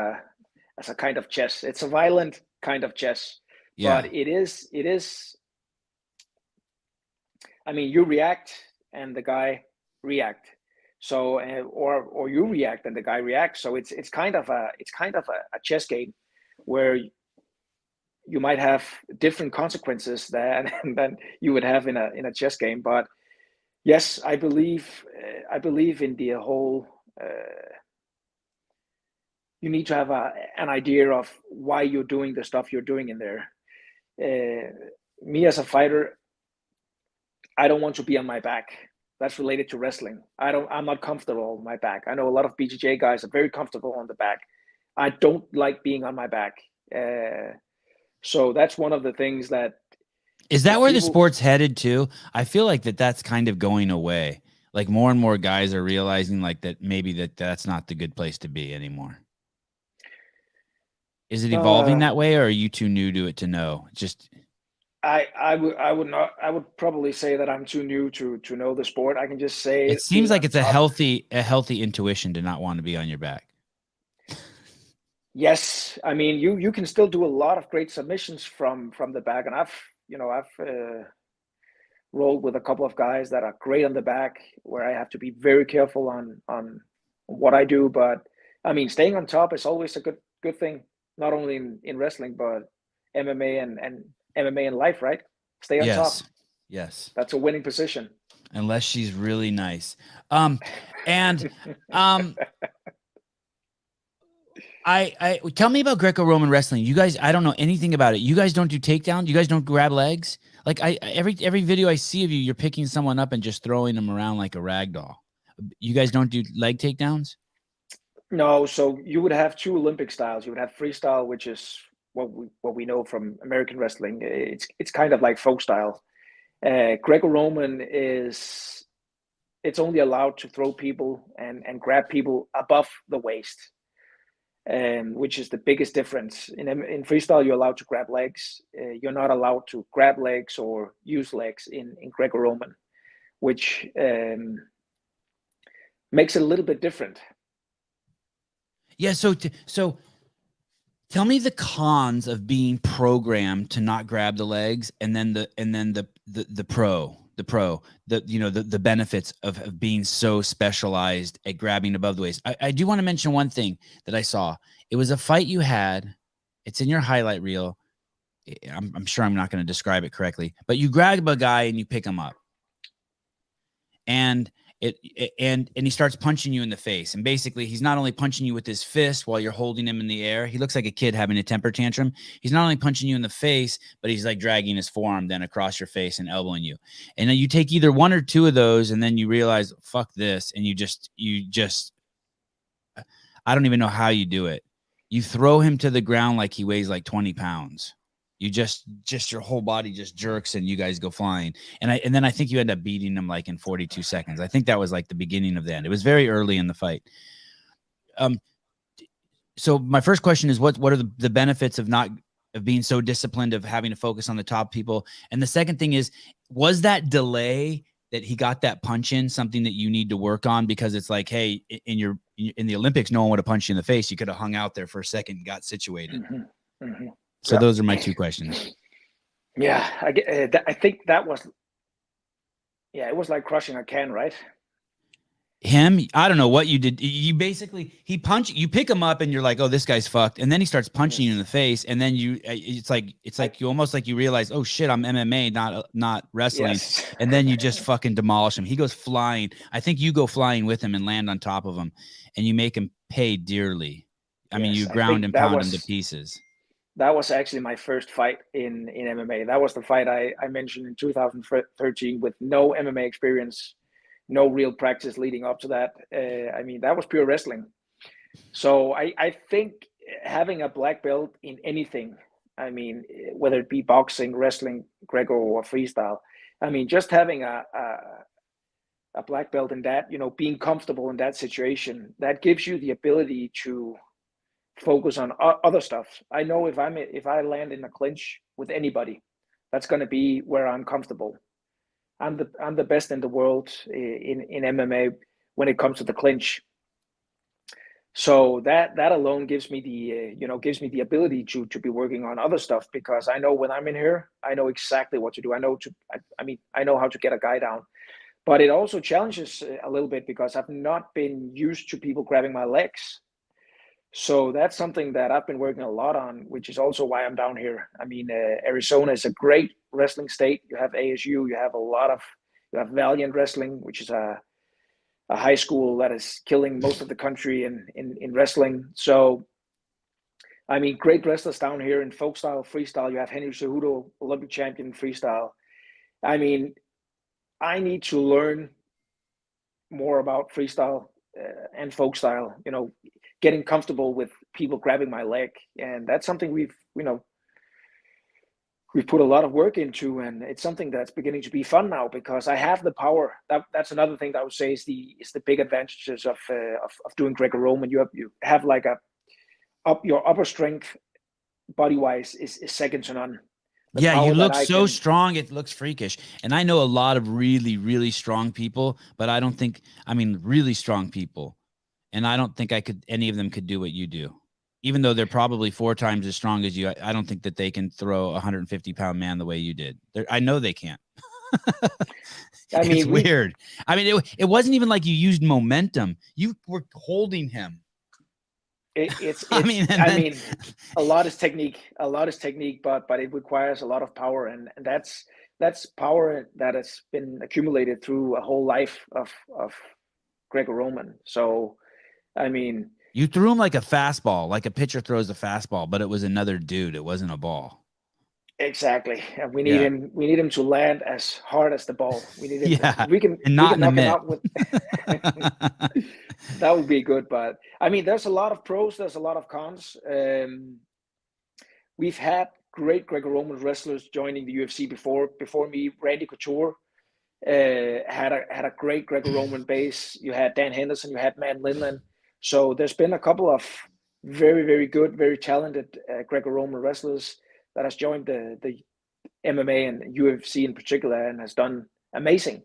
a kind of chess. It's a violent kind of chess, Yeah. but it is. I mean, you react and the guy react. So, or you react and the guy reacts. So it's kind of a chess game where you might have different consequences than you would have in a chess game. But yes, I believe in the whole. You need to have an idea of why you're doing the stuff you're doing in there. Me as a fighter, I don't want to be on my back. That's related to wrestling. I'm not comfortable on my back. I know a lot of BJJ guys are very comfortable on the back. I don't like being on my back. So that's one of the things that. Is that where the sport's headed to? I feel like that's kind of going away. Like more and more guys are realizing like that maybe that's not the good place to be anymore. Is it evolving that way, or are you too new to it to know? Just I would probably say that I'm too new to know the sport. I can just say it seems like it's a healthy intuition to not want to be on your back. Yes, I mean you can still do a lot of great submissions from the back, and I've rolled with a couple of guys that are great on the back, where I have to be very careful on what I do. But I mean, staying on top is always a good thing, not only in wrestling but MMA and MMA in life, right? Stay on top. Yes. That's a winning position. Unless she's really nice. I tell me about Greco-Roman wrestling. You guys, I don't know anything about it. You guys don't do takedowns? You guys don't grab legs? Like every video I see of you, you're picking someone up and just throwing them around like a rag doll. You guys don't do leg takedowns? No, so you would have two Olympic styles. You would have freestyle, which is what we know from American wrestling. It's kind of like folk style. Greco-Roman it's only allowed to throw people and grab people above the waist, which is the biggest difference. In freestyle, you're allowed to grab legs. You're not allowed to grab legs or use legs in Greco-Roman, which makes it a little bit different. Yeah, so tell me the cons of being programmed to not grab the legs, and then the benefits of being so specialized at grabbing above the waist. I do want to mention one thing that I saw. It was a fight you had. It's in your highlight reel. I'm sure I'm not going to describe it correctly, but you grab a guy and you pick him up, and he starts punching you in the face. And basically, he's not only punching you with his fist while you're holding him in the air. He looks like a kid having a temper tantrum. He's not only punching you in the face, but he's like dragging his forearm then across your face and elbowing you. And then you take either one or two of those, and then you realize, fuck this. And you just, I don't even know how you do it. You throw him to the ground like he weighs like 20 pounds. You just your whole body just jerks and you guys go flying. And then I think you end up beating him like in 42 seconds. I think that was like the beginning of the end. It was very early in the fight. So my first question is what are the benefits of being so disciplined, of having to focus on the top people? And the second thing is, was that delay that he got that punch in something that you need to work on? Because it's like, hey, in your in the Olympics, no one would have punched you in the face. You could have hung out there for a second and got situated. So those are my two questions. Yeah, I think that was, it was like crushing a can, right? Him, I don't know what you did. You basically, he punched you, pick him up and you're like, oh, this guy's fucked, and then he starts punching you in the face, and then it's like you almost like you realize, oh shit, I'm MMA, not wrestling. Yes. And then you just fucking demolish him. He goes flying. I think you go flying with him and land on top of him, and you make him pay dearly. I mean, you ground and pound him to pieces. That was actually my first fight in MMA. That was the fight I mentioned in 2013 with no MMA experience, no real practice leading up to that. I mean, that was pure wrestling. So I think having a black belt in anything, I mean, whether it be boxing, wrestling, Greco, or freestyle, I mean, just having a black belt in that, being comfortable in that situation, that gives you the ability to focus on other stuff. I know if I land in a clinch with anybody, that's going to be where I'm comfortable. I'm the best in the world in MMA when it comes to the clinch. So that alone gives me the ability to be working on other stuff, because I know when I'm in here, I know exactly what to do. I know how to get a guy down. But it also challenges a little bit because I've not been used to people grabbing my legs. So that's something that I've been working a lot on, which is also why I'm down here. I mean, Arizona is a great wrestling state. You have ASU, you have Valiant Wrestling, which is a high school that is killing most of the country in wrestling. So, I mean, great wrestlers down here in folk style, freestyle. You have Henry Cejudo, Olympic champion freestyle. I mean, I need to learn more about freestyle and folk style, getting comfortable with people grabbing my leg. And that's something we've put a lot of work into, and it's something that's beginning to be fun now because I have the power. That's another thing that I would say is the big advantages of doing Greco-Roman. You have like your upper strength body wise is second to none. Yeah, you look so strong, it looks freakish. And I know a lot of really, really strong people, but really strong people. And I don't think any of them could do what you do. Even though they're probably 4 times as strong as you, I don't think that they can throw a 150-pound man the way you did. I know they can't. It's weird. I mean, it wasn't even like you used momentum. You were holding him. I mean, a lot is technique, but it requires a lot of power, and that's power that has been accumulated through a whole life of Greco-Roman. So, I mean, you threw him like a fastball, like a pitcher throws a fastball, but it was another dude. It wasn't a ball. Exactly. And we need him to land as hard as the ball. We need him. Yeah. We can knock him out with that would be good. But I mean, there's a lot of pros, there's a lot of cons. We've had great Greco-Roman wrestlers joining the UFC before me. Randy Couture had a great Greco-Roman base. You had Dan Henderson, you had Matt Lindland. So there's been a couple of very, very good, very talented Greco-Roman wrestlers that has joined the MMA and UFC in particular and has done amazing.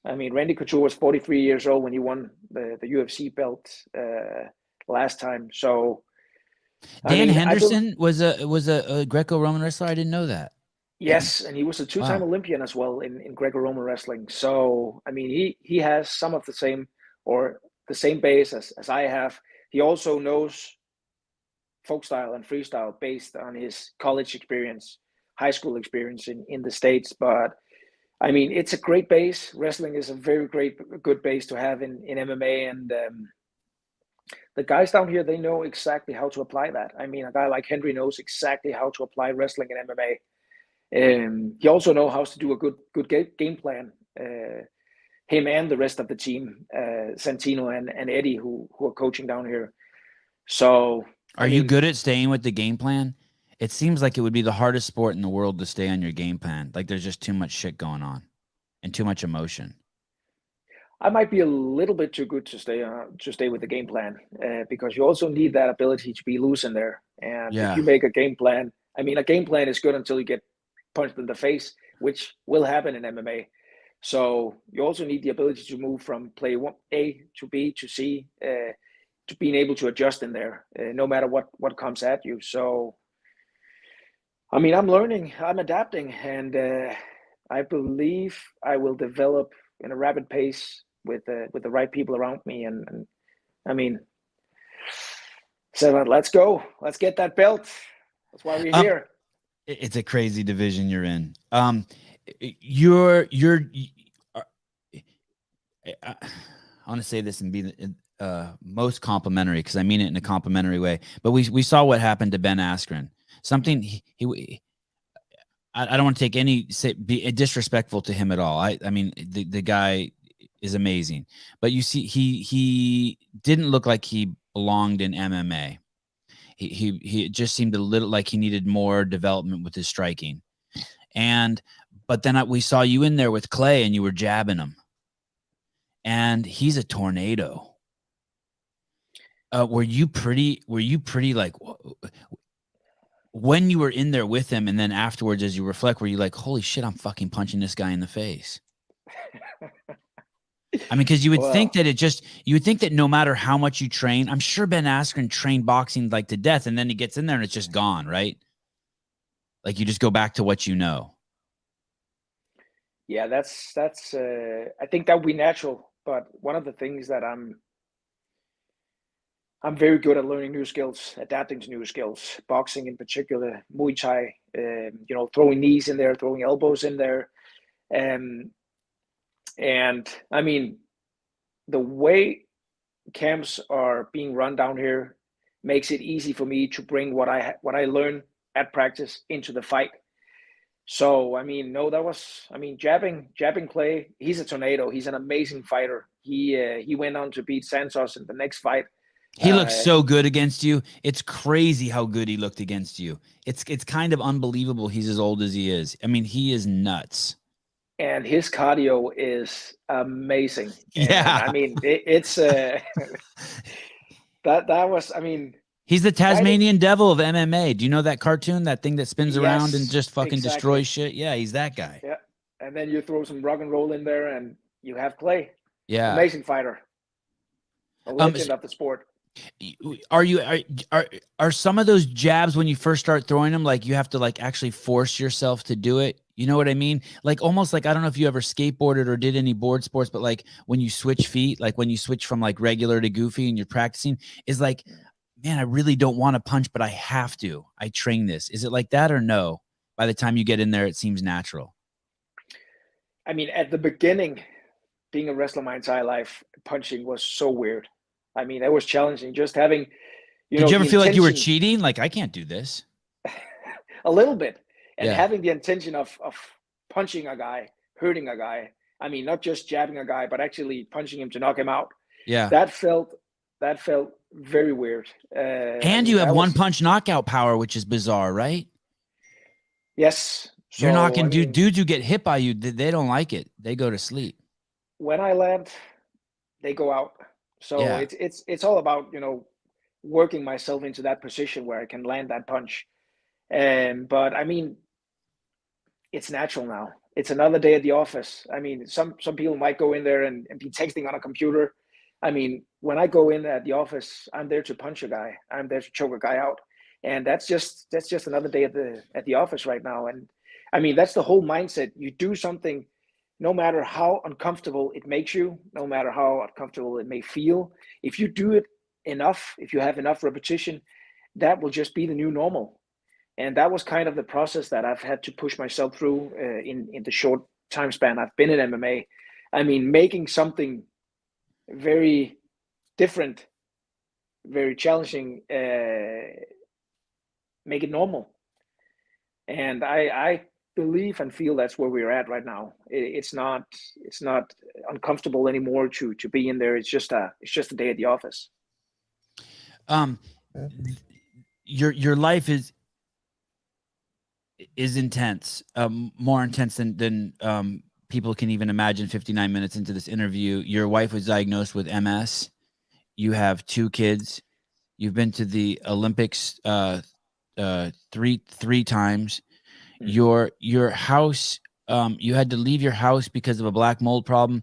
I mean, Randy Couture was 43 years old when he won the UFC belt last time. So Dan Henderson was a Greco-Roman wrestler. I didn't know that. Yes, and he was a 2-time Olympian as well in Greco-Roman wrestling. So I mean, he has some of the same base as I have. He also knows folk style and freestyle based on his college experience, high school experience in the States. But I mean, it's a great base. Wrestling is a very good base to have in MMA. And the guys down here, they know exactly how to apply that. I mean, a guy like Henry knows exactly how to apply wrestling in MMA. He also knows how to do a good game plan. Him and the rest of the team, Santino and Eddie, who are coaching down here. So, are you good at staying with the game plan? It seems like it would be the hardest sport in the world to stay on your game plan. Like there's just too much shit going on and too much emotion. I might be a little bit too good to stay with the game plan because you also need that ability to be loose in there. And if you make a game plan, I mean, a game plan is good until you get punched in the face, which will happen in MMA. So you also need the ability to move from play A to B to C being able to adjust in there, no matter what comes at you. So, I mean, I'm learning, I'm adapting, and I believe I will develop in a rapid pace with the right people around me. And I mean, so let's go, let's get that belt. That's why we're here. It's a crazy division you're in. You're I want to say this and be most complimentary, because I mean it in a complimentary way. But we saw what happened to Ben Askren. Something I don't want to take be disrespectful to him at all. I mean the guy is amazing, but you see he didn't look like he belonged in MMA. He just seemed a little like he needed more development with his striking. But then we saw you in there with Clay and you were jabbing him. And he's a tornado. Were you pretty like when you were in there with him, and then afterwards as you reflect, were you like, holy shit, I'm fucking punching this guy in the face? I mean, because you would think that you would think that no matter how much you train, I'm sure Ben Askren trained boxing like to death, and then he gets in there and it's just gone, right? Like you just go back to what you know. Yeah, that's I think that would be natural, but one of the things that I'm very good at learning new skills, adapting to new skills, boxing in particular, Muay Thai, throwing knees in there, throwing elbows in there. And I mean, the way camps are being run down here makes it easy for me to bring what I learn at practice into the fight. So, I mean, jabbing Clay, he's a tornado. He's an amazing fighter. He went on to beat Santos in the next fight. He looks so good against you. It's crazy how good he looked against you. It's kind of unbelievable he's as old as he is. I mean, he is nuts. And his cardio is amazing. Yeah. And, I mean, it's that was, I mean, he's the Tasmanian devil of MMA. Do you know that cartoon, that thing that spins around and just fucking destroys shit? Yeah, he's that guy. Yeah. And then you throw some rock and roll in there and you have Clay. Yeah. Amazing fighter. A legend of the sport. Are some of those jabs when you first start throwing them, like you have to like actually force yourself to do it? You know what I mean? Like almost like, I don't know if you ever skateboarded or did any board sports, but like when you switch feet, like when you switch from like regular to goofy and you're practicing, is like, man, I really don't want to punch, but I have to. I train this. Is it like that or no? By the time you get in there, it seems natural. I mean, at the beginning, being a wrestler my entire life, punching was so weird. I mean, it was challenging. Just having, Did you ever feel like you were cheating? Like, I can't do this. A little bit. And having the intention of punching a guy, hurting a guy. I mean, not just jabbing a guy, but actually punching him to knock him out. Yeah. That felt very weird. And you have one punch knockout power, which is bizarre, right? Yes. So, you're knocking dudes who get hit by you. They don't like it. They go to sleep. When I land, they go out. So it's all about, working myself into that position where I can land that punch. But I mean, it's natural now. It's another day at the office. I mean, some people might go in there and be texting on a computer. I mean, when I go in at the office, I'm there to punch a guy. I'm there to choke a guy out. And that's just another day at the office right now. And I mean, that's the whole mindset. You do something no matter how uncomfortable it makes you, no matter how uncomfortable it may feel. If you do it enough, if you have enough repetition, that will just be the new normal. And that was kind of the process that I've had to push myself through in the short time span I've been in MMA. I mean, making something very different, very challenging, make it normal. And I believe and feel that's where we're at right now. It's not uncomfortable anymore to be in there. It's just a day at the office. Your life is intense, more intense than people can even imagine. 59 minutes into this interview, your wife was diagnosed with MS. You have 2 kids. You've been to the Olympics three times. Your house you had to leave your house because of a black mold problem.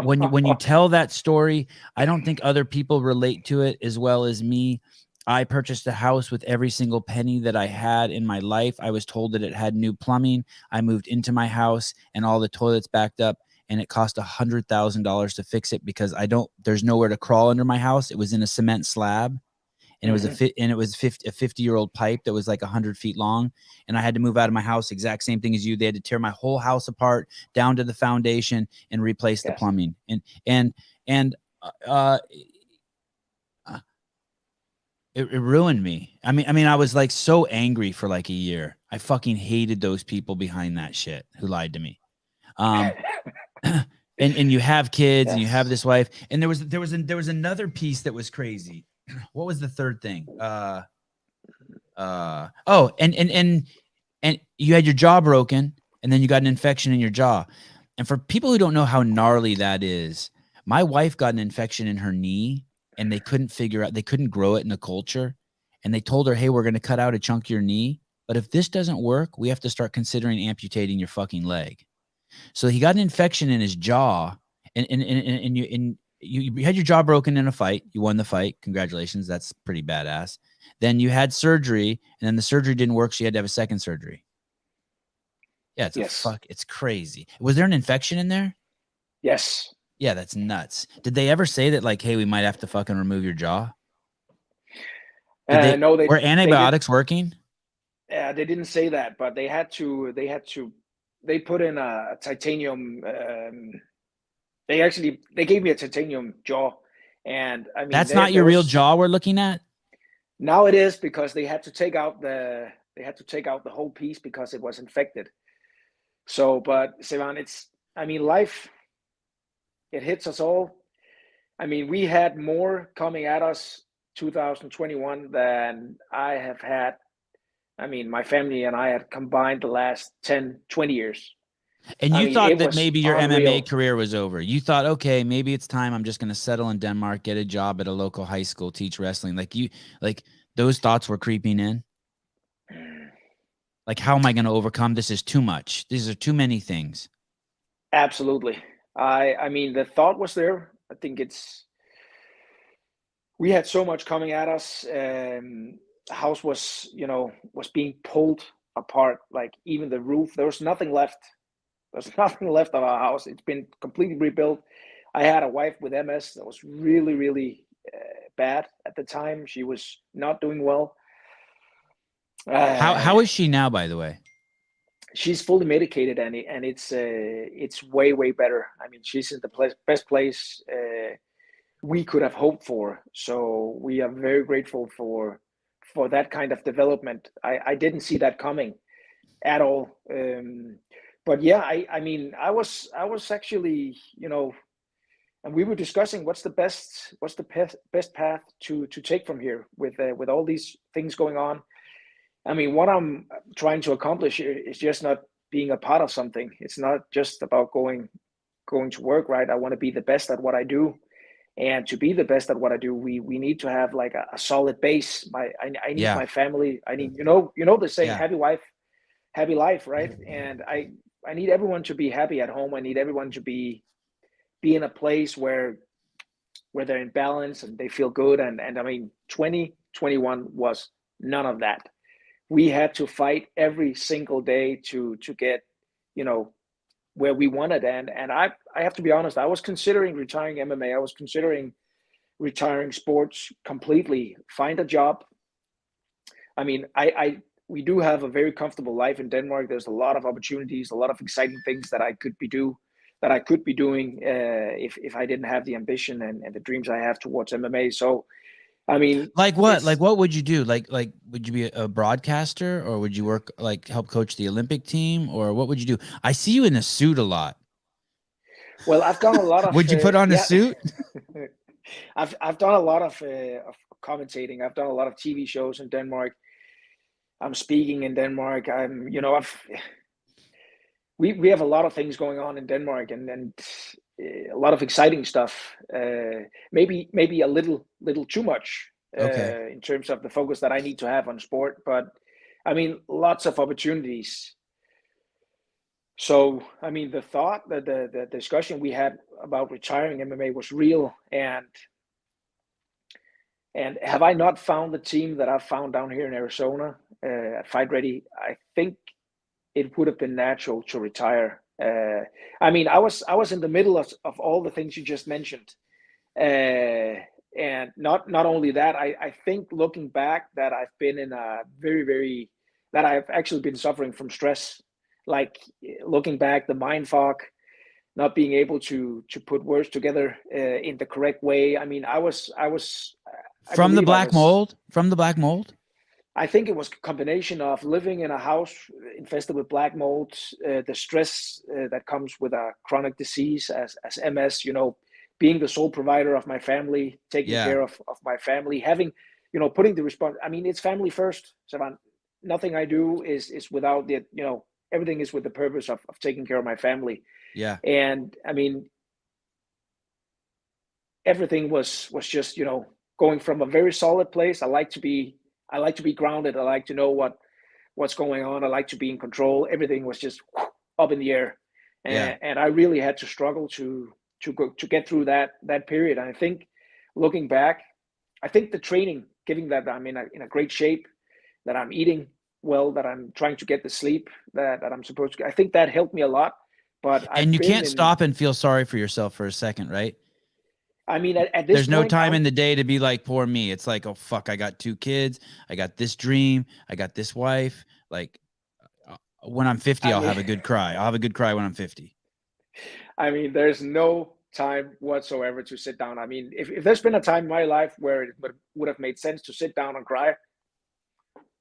When you tell that story, I don't think other people relate to it as well as me. I purchased a house with every single penny that I had in my life. I was told that it had new plumbing. I moved into my house and all the toilets backed up, and it cost $100,000 to fix it because there's nowhere to crawl under my house. It was in a cement slab, and it was a 50-year-old pipe that was like 100 feet long, and I had to move out of my house. Exact same thing as you. They had to tear my whole house apart down to the foundation and replace the plumbing. And it ruined me. I mean, I was like so angry for like a year. I fucking hated those people behind that shit who lied to me. And you have kids and you have this wife, and there was another piece that was crazy. What was the third thing? And you had your jaw broken, and then you got an infection in your jaw. And for people who don't know how gnarly that is, my wife got an infection in her knee, and they couldn't grow it in the culture. And they told her, hey, we're going to cut out a chunk of your knee, but if this doesn't work, we have to start considering amputating your fucking leg. So he got an infection in his jaw, and you had your jaw broken in a fight. You won the fight. Congratulations. That's pretty badass. Then you had surgery, and then the surgery didn't work, so you had to have a second surgery. Yeah, it's crazy. Was there an infection in there? Yes. Yeah, that's nuts. Did they ever say that, like, hey, we might have to fucking remove your jaw? No, were antibiotics working? Yeah, they didn't say that, but they put in a titanium. They gave me a titanium jaw, and I mean that's not your real jaw we're looking at. Now it is, because they had to take out the whole piece because it was infected. So, but Sivan, life, it hits us all. I mean, we had more coming at us 2021 than I have had. I mean, my family and I had combined the last 10, 20 years. And you thought that maybe your MMA career was over. You thought, okay, maybe it's time. I'm just going to settle in Denmark, get a job at a local high school, teach wrestling. Like those thoughts were creeping in. Like, how am I going to overcome this? Is too much. These are too many things. Absolutely. I mean, the thought was there. I think we had so much coming at us. The house was being pulled apart. Like, even the roof, there was nothing left. There's nothing left of our house. It's been completely rebuilt. I had a wife with MS that was really, really bad at the time. She was not doing well. How is she now, by the way? She's fully medicated, and it's way, way better. I mean, she's in the best place we could have hoped for. So we are very grateful for that kind of development. I didn't see that coming at all. But yeah, I mean, I was actually, and we were discussing what's the best path to take from here with all these things going on. I mean, what I'm trying to accomplish is just not being a part of something. It's not just about going to work, right? I want to be the best at what I do, and to be the best at what I do, we need to have like a solid base. I need my family. I need the saying, happy wife, happy life, right? And I need everyone to be happy at home. I need everyone to be in a place where they're in balance and they feel good. And I mean, 2021 was none of that. We had to fight every single day to get, where we wanted. And I have to be honest, I was considering retiring MMA. I was considering retiring sports completely, find a job. I mean, we do have a very comfortable life in Denmark. There's a lot of opportunities, a lot of exciting things that I could be doing if I didn't have the ambition and the dreams I have towards MMA. So, I mean, like what? Like what would you do? Like would you be a broadcaster, or would you work help coach the Olympic team, or what would you do? I see you in a suit a lot. Well, I've done a lot of. Would you put on a suit? I've done a lot of commentating. I've done a lot of TV shows in Denmark. I'm speaking in Denmark. We have a lot of things going on in Denmark, and a lot of exciting stuff. Maybe a little too much in terms of the focus that I need to have on sport. But I mean, lots of opportunities. So, I mean, the thought that the discussion we had about retiring MMA was real, and have I not found the team that I've found down here in Arizona at Fight Ready, I think it would have been natural to retire. I mean, I was in the middle of all the things you just mentioned, and not only that, I think looking back that I've been in a very that I've actually been suffering from stress. Like looking back, the mind fog, not being able to put words together in the correct way. I mean, I From the believe I black was. mold? From the black mold? I think it was a combination of living in a house infested with black mold, the stress that comes with a chronic disease as MS, being the sole provider of my family, taking Yeah. care of my family, having, putting the response. I mean, it's family first, Savan. Nothing I do is without the, everything is with the purpose of taking care of my family. Yeah. And I mean, everything was just, going from a very solid place. I like to be grounded. I like to know what's going on. I like to be in control. Everything was just up in the air, Yeah. and I really had to struggle to get through that period. And I think looking back, I think the training, giving that I'm in a great shape, that I'm eating well, that I'm trying to get the sleep that I'm supposed to. I think that helped me a lot. But And I've you been can't in. stop and feel sorry for yourself for a second, right? I mean, at this There's no point, time in the day to be like, poor me. It's like, oh, fuck, I got 2 kids. I got this dream. I got this wife. Like, when I'm 50, I I'll mean, have a good cry. I'll have a good cry when I'm 50. I mean, there's no time whatsoever to sit down. I mean, if there's been a time in my life where it would have made sense to sit down and cry,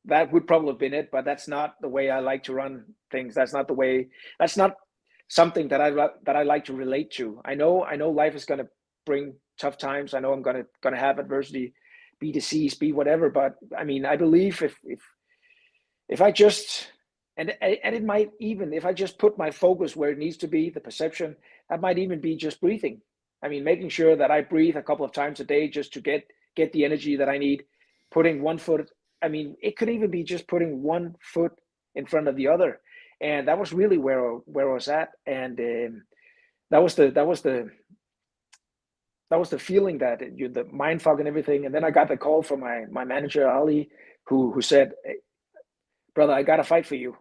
that would probably have been it. But that's not the way I like to run things. That's not the way. That's not something that I like to relate to. I know life is going to bring tough times. I know I'm going to have adversity, be disease, be whatever. But I mean, I believe if I just and it might even, if I just put my focus where it needs to be, the perception, that might even be just breathing. I mean, making sure that I breathe a couple of times a day just to get the energy that I need. Putting one foot. I mean, it could even be just putting one foot in front of the other, and that was really where I was at, and that was the feeling, that the mind fog and everything. And then I got the call from my manager Ali, who said, hey, brother, I got to fight for you.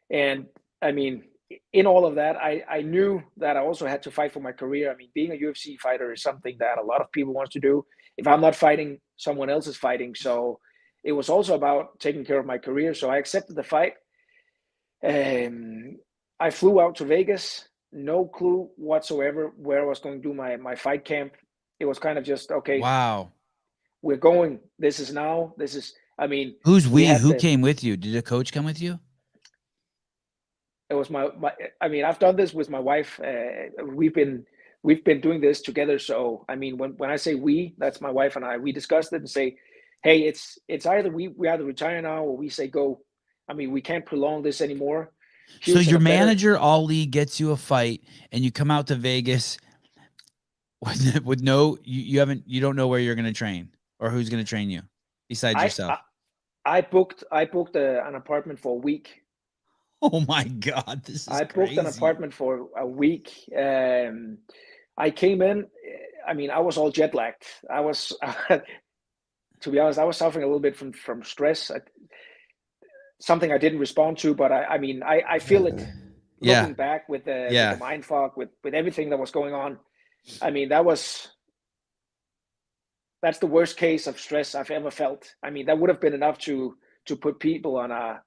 And I mean, in all of that, I knew that I also had to fight for my career. I mean, being a UFC fighter is something that a lot of people want to do. If I'm not fighting, someone else is fighting. So it was also about taking care of my career. So I accepted the fight. I flew out to Vegas, no clue whatsoever where I was going to do my fight camp. It was kind of just, okay, Wow. we're going. This is now. This is, I mean, Who's we we? had Who came with you? Did a coach come with you? it was my I mean, I've done this with my wife. We've been doing this together. So I mean, when I say we, that's my wife and I. We discussed it and say, hey, it's either we either retire now or we say go. I mean, we can't prolong this anymore. She So was in your a better. manager Ali gets you a fight, and you come out to Vegas with no, you don't know where you're going to train or who's going to train you besides I yourself. I booked an apartment for a week. Oh my God, this is I booked an crazy. apartment for a week. I came in. I mean, I was all jet lagged. I was, to be honest, I was suffering a little bit from stress. Something I didn't respond to, but I mean, I feel it Yeah. looking back with the Yeah. mind fog, with everything that was going on. I mean, that's the worst case of stress I've ever felt. I mean, that would have been enough to put people on a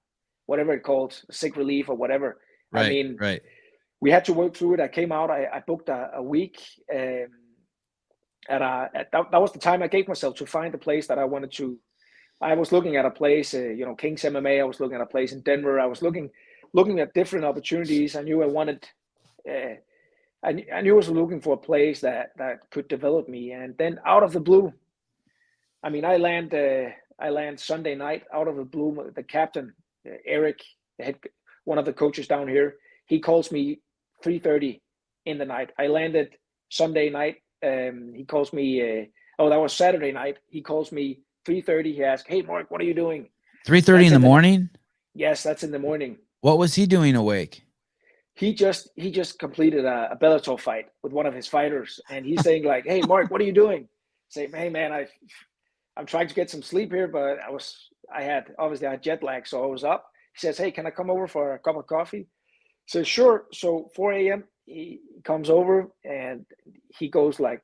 whatever it called, sick relief or whatever. I Right. mean, Right. we had to work through it. I came out. I booked a week, and that was the time I gave myself to find the place that I wanted to. I was looking at a place, King's MMA. I was looking at a place in Denver. I was looking at different opportunities. I knew I wanted. I knew I was looking for a place that could develop me. And then out of the blue, I mean, I land Sunday night out of the blue. The captain, Eric, one of the coaches down here, he calls me 3:30 in the night. I landed Sunday night. He calls me. That was Saturday night. He calls me 3:30. He asks, "Hey, Mark, what are you doing?" 3:30 That's in the in the morning. Yes, that's in the morning. What was he doing awake? He just completed a Bellator fight with one of his fighters, and he's saying like, "Hey, Mark, what are you doing?" Say, "Hey, man, I'm trying to get some sleep here, but I had jet lag, so I was up." He says, "Hey, can I come over for a cup of coffee?" So sure. So 4 a.m. he comes over and he goes like,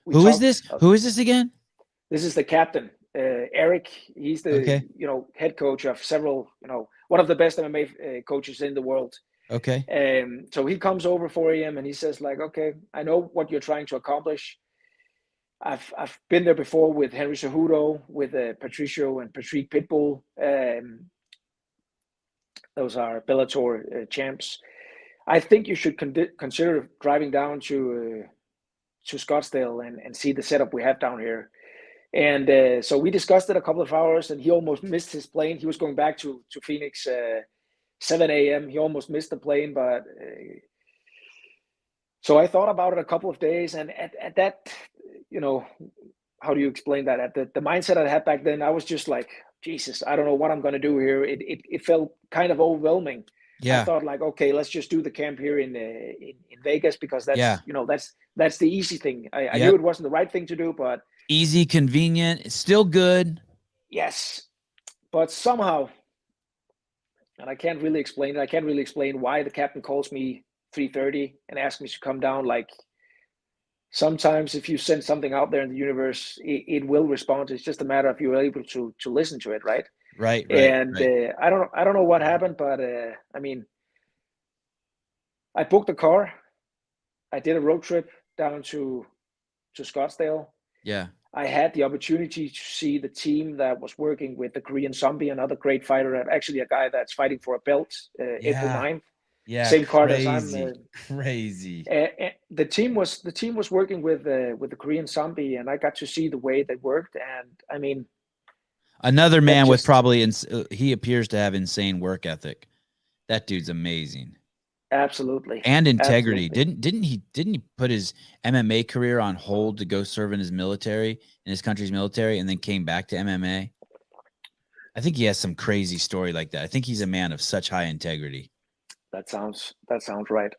we Who is talk. this? Who is this again? This is the captain, Eric. He's the Okay. head coach of several, one of the best MMA coaches in the world. Okay. So he comes over 4 a.m. and he says like, "Okay, I know what you're trying to accomplish. I've been there before with Henry Cejudo, with Patricio and Patrick Pitbull. Those are Bellator champs. I think you should consider driving down to Scottsdale and see the setup we have down here." And so we discussed it a couple of hours, and he almost missed his plane. He was going back to Phoenix 7 a.m. He almost missed the plane, but so I thought about it a couple of days, and at that, how do you explain that? At the mindset I had back then, I was just like, Jesus, I don't know what I'm going to do here. It felt kind of overwhelming. Yeah. I thought like, okay, let's just do the camp here in Vegas, because that's Yeah. That's the easy thing. I knew it wasn't the right thing to do, but easy, convenient, it's still good. Yes, but somehow, and I can't really explain it. I can't really explain why the captain calls me 3:30 and asks me to come down. Like, sometimes if you send something out there in the universe, it will respond. It's just a matter of you're able to listen to it, right? Right. And I don't know what happened, but I mean, I booked a car. I did a road trip down to Scottsdale. Yeah. I had the opportunity to see the team that was working with the Korean Zombie, another great fighter, actually a guy that's fighting for a belt, April 9th. Yeah. Same card crazy. as I'm. Crazy. The team was working with the Korean Zombie, and I got to see the way they worked. And I mean, another man with probably he appears to have insane work ethic. That dude's amazing. Absolutely. And integrity. Absolutely. Didn't he put his MMA career on hold to go serve in his country's military, and then came back to MMA? I think he has some crazy story like that. I think he's a man of such high integrity. That sounds right.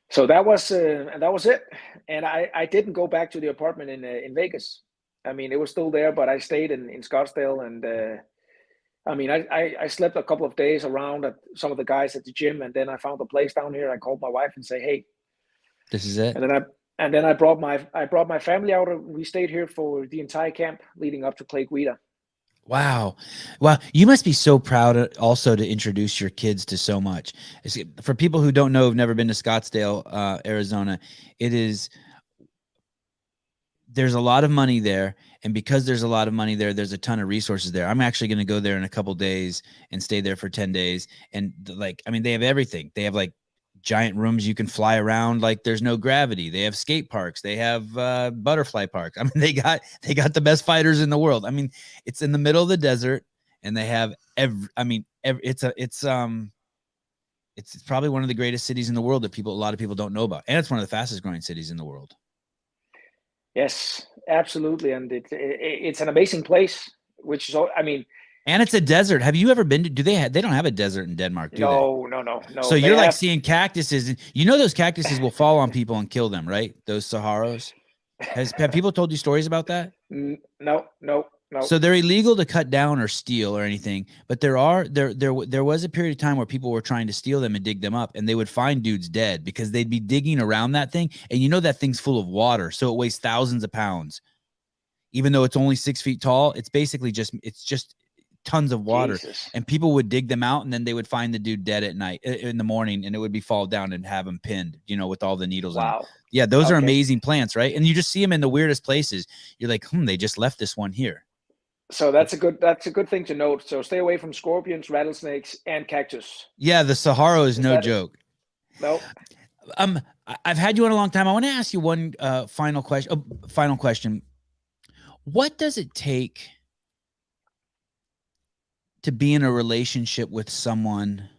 So that was it. And I didn't go back to the apartment in Vegas. I mean, it was still there, but I stayed in Scottsdale, and I mean, I slept a couple of days around at some of the guys at the gym, and then I found a place down here. I called my wife and say, "Hey, this is it." And then I brought my family out. We stayed here for the entire camp leading up to Clay Guida. Wow. You must be so proud also to introduce your kids to so much. For people who don't know, have never been to Scottsdale, Arizona, there's a lot of money there. And because there's a lot of money there, there's a ton of resources there. I'm actually going to go there in a couple days and stay there for 10 days. And they have everything. They have like giant rooms you can fly around like there's no gravity. They have skate parks. They have butterfly parks. I mean, they got the best fighters in the world. I mean, it's in the middle of the desert, and they have it's probably one of the greatest cities in the world that a lot of people don't know about, and it's one of the fastest growing cities in the world. Yes, absolutely, and it's an amazing place. Which is, I mean. And it's a desert. Have you ever been to? They don't have a desert in Denmark, do they? No. So you're like seeing cactuses, and those cactuses will fall on people and kill them, right? Those Saharos. Have people told you stories about that? No. So they're illegal to cut down or steal or anything, but there was a period of time where people were trying to steal them and dig them up, and they would find dudes dead because they'd be digging around that thing, and that thing's full of water, so it weighs thousands of pounds. Even though it's only 6 feet tall, it's basically just tons of water. Jesus. And people would dig them out, and then they would find the dude dead at night in the morning, and it would be fall down and have him pinned, with all the needles. Wow. In it. Yeah. Those are amazing plants. Right. And you just see them in the weirdest places. You're like, they just left this one here. So that's a good thing to note. So stay away from scorpions, rattlesnakes, and cactus. Yeah. The Sahara is no joke. No. I've had you on a long time. I want to ask you one final question. What does it take to be in a relationship with someone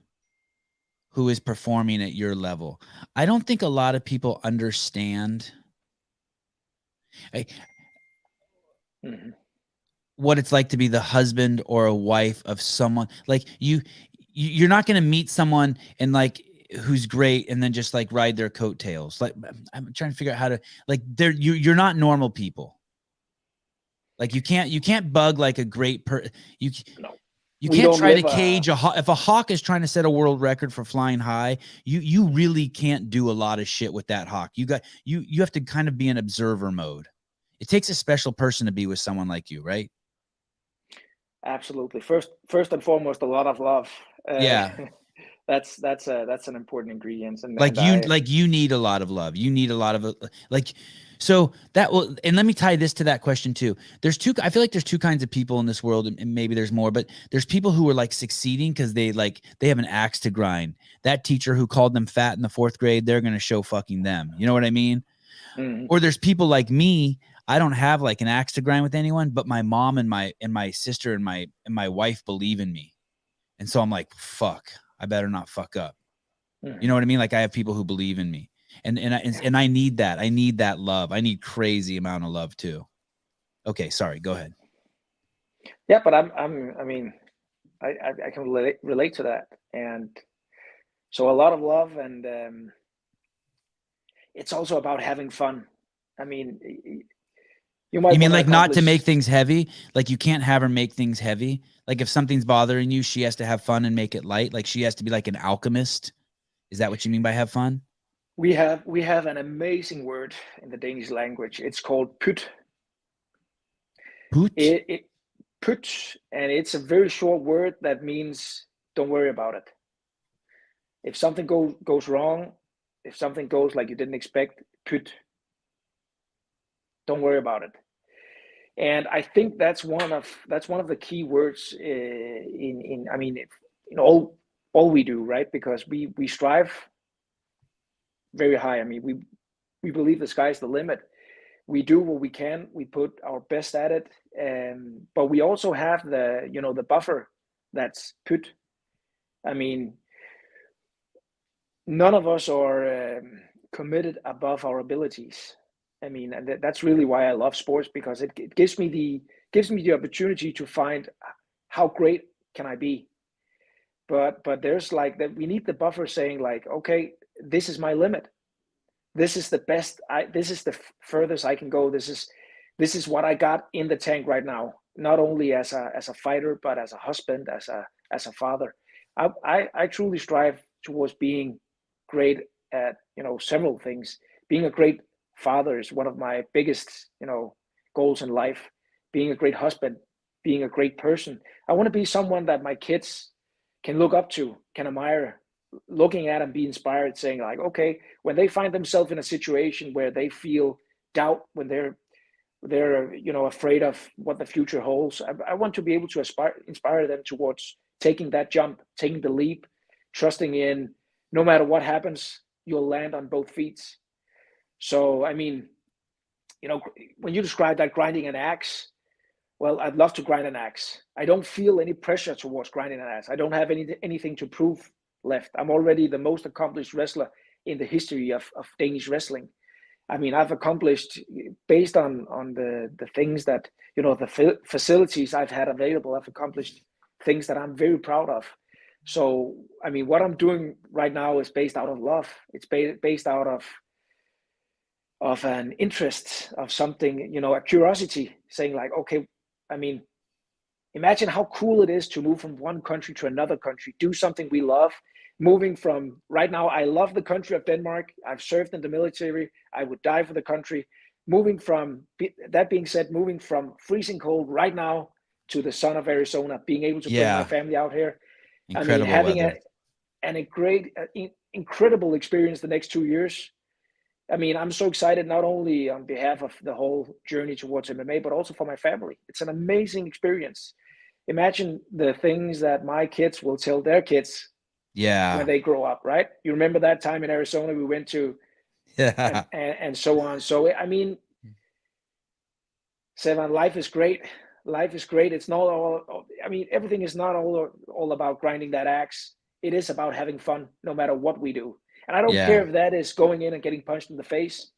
who is performing at your level? I don't think a lot of people understand what it's like to be the husband or a wife of someone like you. you're not going to meet someone and like who's great and then just like ride their coattails. Like I'm trying to figure out how to like you're not normal people. Like you can't bug like a great you can't try to cage a hawk. If a hawk is trying to set a world record for flying high, you really can't do a lot of shit with that hawk. You have to kind of be in observer mode. It takes a special person to be with someone like you, right? Absolutely. First and foremost, a lot of love. Yeah. That's an important ingredient. And you need a lot of love. You need a lot of like, so that will, and let me tie this to that question too. I feel like there's two kinds of people in this world, and maybe there's more, but there's people who are like succeeding because they have an axe to grind. That teacher who called them fat in the 4th grade, they're going to show fucking them. You know what I mean? Mm-hmm. Or there's people like me. I don't have like an axe to grind with anyone, but my mom and my sister and my wife believe in me. And so I'm like, fuck, I better not fuck up. Mm-hmm. You know what I mean? Like I have people who believe in me, and I need that. I need that love. I need crazy amount of love too. Okay, sorry. Go ahead. Yeah, but I can relate to that, and so a lot of love, and it's also about having fun. I mean, you mean like not to make things heavy? Like you can't have her make things heavy? Like if something's bothering you, she has to have fun and make it light? Like she has to be like an alchemist? Is that what you mean by have fun? We have an amazing word in the Danish language. It's called pyt. Pyt? Pyt, and it's a very short word that means don't worry about it. If something goes wrong, if something goes like you didn't expect, pyt. Don't worry about it. And I think that's one of the key words in all we do, right? Because we strive very high. I mean, we believe the sky's the limit. We do what we can. We put our best at it, but we also have the buffer that's put. I mean, none of us are committed above our abilities. I mean, and that's really why I love sports, because it gives me the opportunity to find how great can I be. But there's like that we need the buffer saying like, okay, this is my limit. This is the best. This is the furthest I can go. This is what I got in the tank right now. Not only as a fighter, but as a husband, as a father. I truly strive towards being great at several things. Being a great father is one of my biggest goals in life. Being a great husband, being a great person. I want to be someone that my kids can look up to, can admire, looking at and be inspired, saying like, okay, when they find themselves in a situation where they feel doubt, when they're afraid of what the future holds, I want to be able to inspire them towards taking that jump, taking the leap, trusting in no matter what happens, you'll land on both feet. So I mean, when you describe that grinding an axe, well, I'd love to grind an axe. I don't feel any pressure towards grinding an axe. I don't have anything to prove left. I'm already the most accomplished wrestler in the history of Danish wrestling. I mean, I've accomplished, based on the things that, the facilities I've had available, I've accomplished things that I'm very proud of. So, I mean, what I'm doing right now is based out of love. It's based out of an interest, of something, a curiosity, saying like, okay, I mean, imagine how cool it is to move from one country to another country, do something we love. Moving from, right now, I love the country of Denmark. I've served in the military. I would die for the country. That being said, moving from freezing cold right now to the sun of Arizona, being able to bring my family out here. Incredible having weather. a great, incredible experience the next 2 years. I mean, I'm so excited, not only on behalf of the whole journey towards MMA, but also for my family. It's an amazing experience. Imagine the things that my kids will tell their kids when they grow up, right? You remember that time in Arizona we went to, and so on. So, I mean, Sevan, life is great. Life is great. It's not all, I mean, everything is not all about grinding that axe. It is about having fun, no matter what we do. And I don't care if that is going in and getting punched in the face.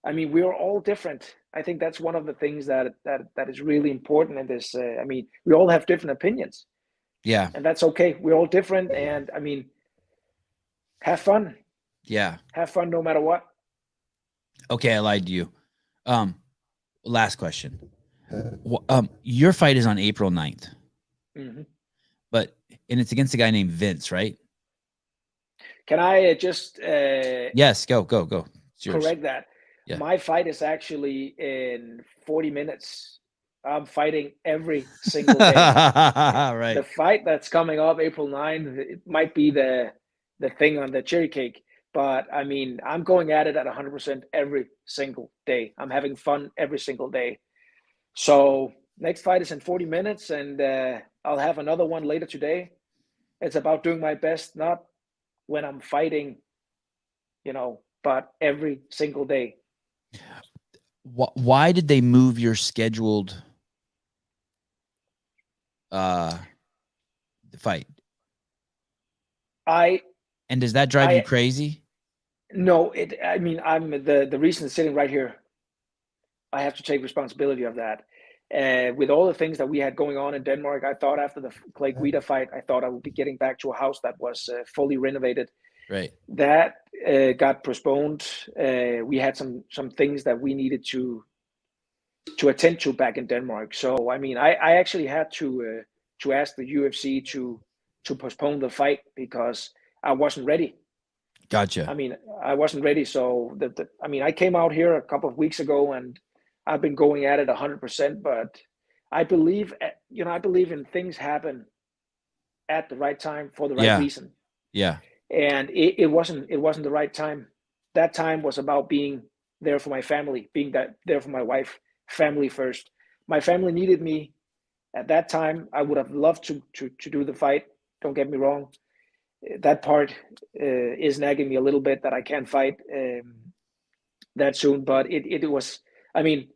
I mean, we're all different. I think that's one of the things that is really important in this. I mean, we all have different opinions, Yeah. And that's okay. We're all different. And I mean, have fun. Yeah. Have fun no matter what. Okay, I lied to you. Last question. Your fight is on April 9th. Mm-hmm. And it's against a guy named Vince, right? Can I just yes, go. It's yours. correct that? Yeah. My fight is actually in 40 minutes. I'm fighting every single day. Right. The fight that's coming up April 9th, it might be the thing on the cherry cake. But I mean, I'm going at it at 100% every single day. I'm having fun every single day. So next fight is in 40 minutes, and I'll have another one later today. It's about doing my best, not when I'm fighting, but every single day. Why did they move your scheduled fight? And does that drive you crazy? No, I mean, I'm the reason it's sitting right here. I have to take responsibility of that. With all the things that we had going on in Denmark, I thought after the Clay Guida fight, I thought I would be getting back to a house that was fully renovated. Right. That got postponed. We had some things that we needed to attend to back in Denmark. So I mean, I actually had to ask the UFC to postpone the fight because I wasn't ready. Gotcha. I mean, I wasn't ready. So I mean, I came out here a couple of weeks ago and I've been going at it 100%. But I believe, I believe in things happen at the right time for the right reason. Yeah. And it wasn't the right time. That time was about being there for my family, being there for my wife, family first. My family needed me at that time. I would have loved to do the fight. Don't get me wrong. That part is nagging me a little bit that I can't fight that soon. But it was, I mean,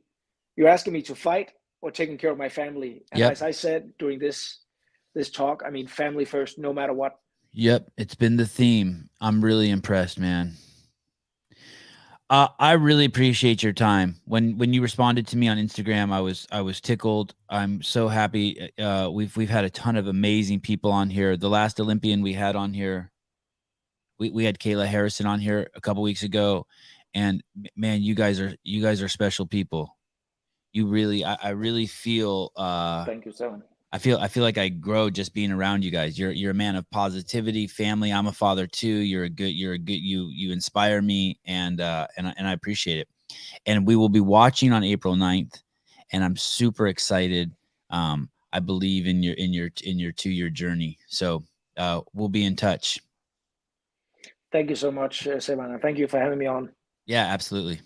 you're asking me to fight or taking care of my family. And as I said during this talk, I mean, family first, no matter what. Yep. It's been the theme. I'm really impressed, man. I really appreciate your time. When you responded to me on Instagram, I was tickled. I'm so happy. We've had a ton of amazing people on here. The last Olympian we had on here, we had Kayla Harrison on here a couple weeks ago, and man, you guys are special people. You really, I really feel. Thank you, Seven. I feel like I grow just being around you guys. You're a man of positivity, family. I'm a father too. You inspire me, and I appreciate it. And we will be watching on April 9th, and I'm super excited. I believe in your 2-year journey. So we'll be in touch. Thank you so much, Sevan. Thank you for having me on. Yeah, absolutely.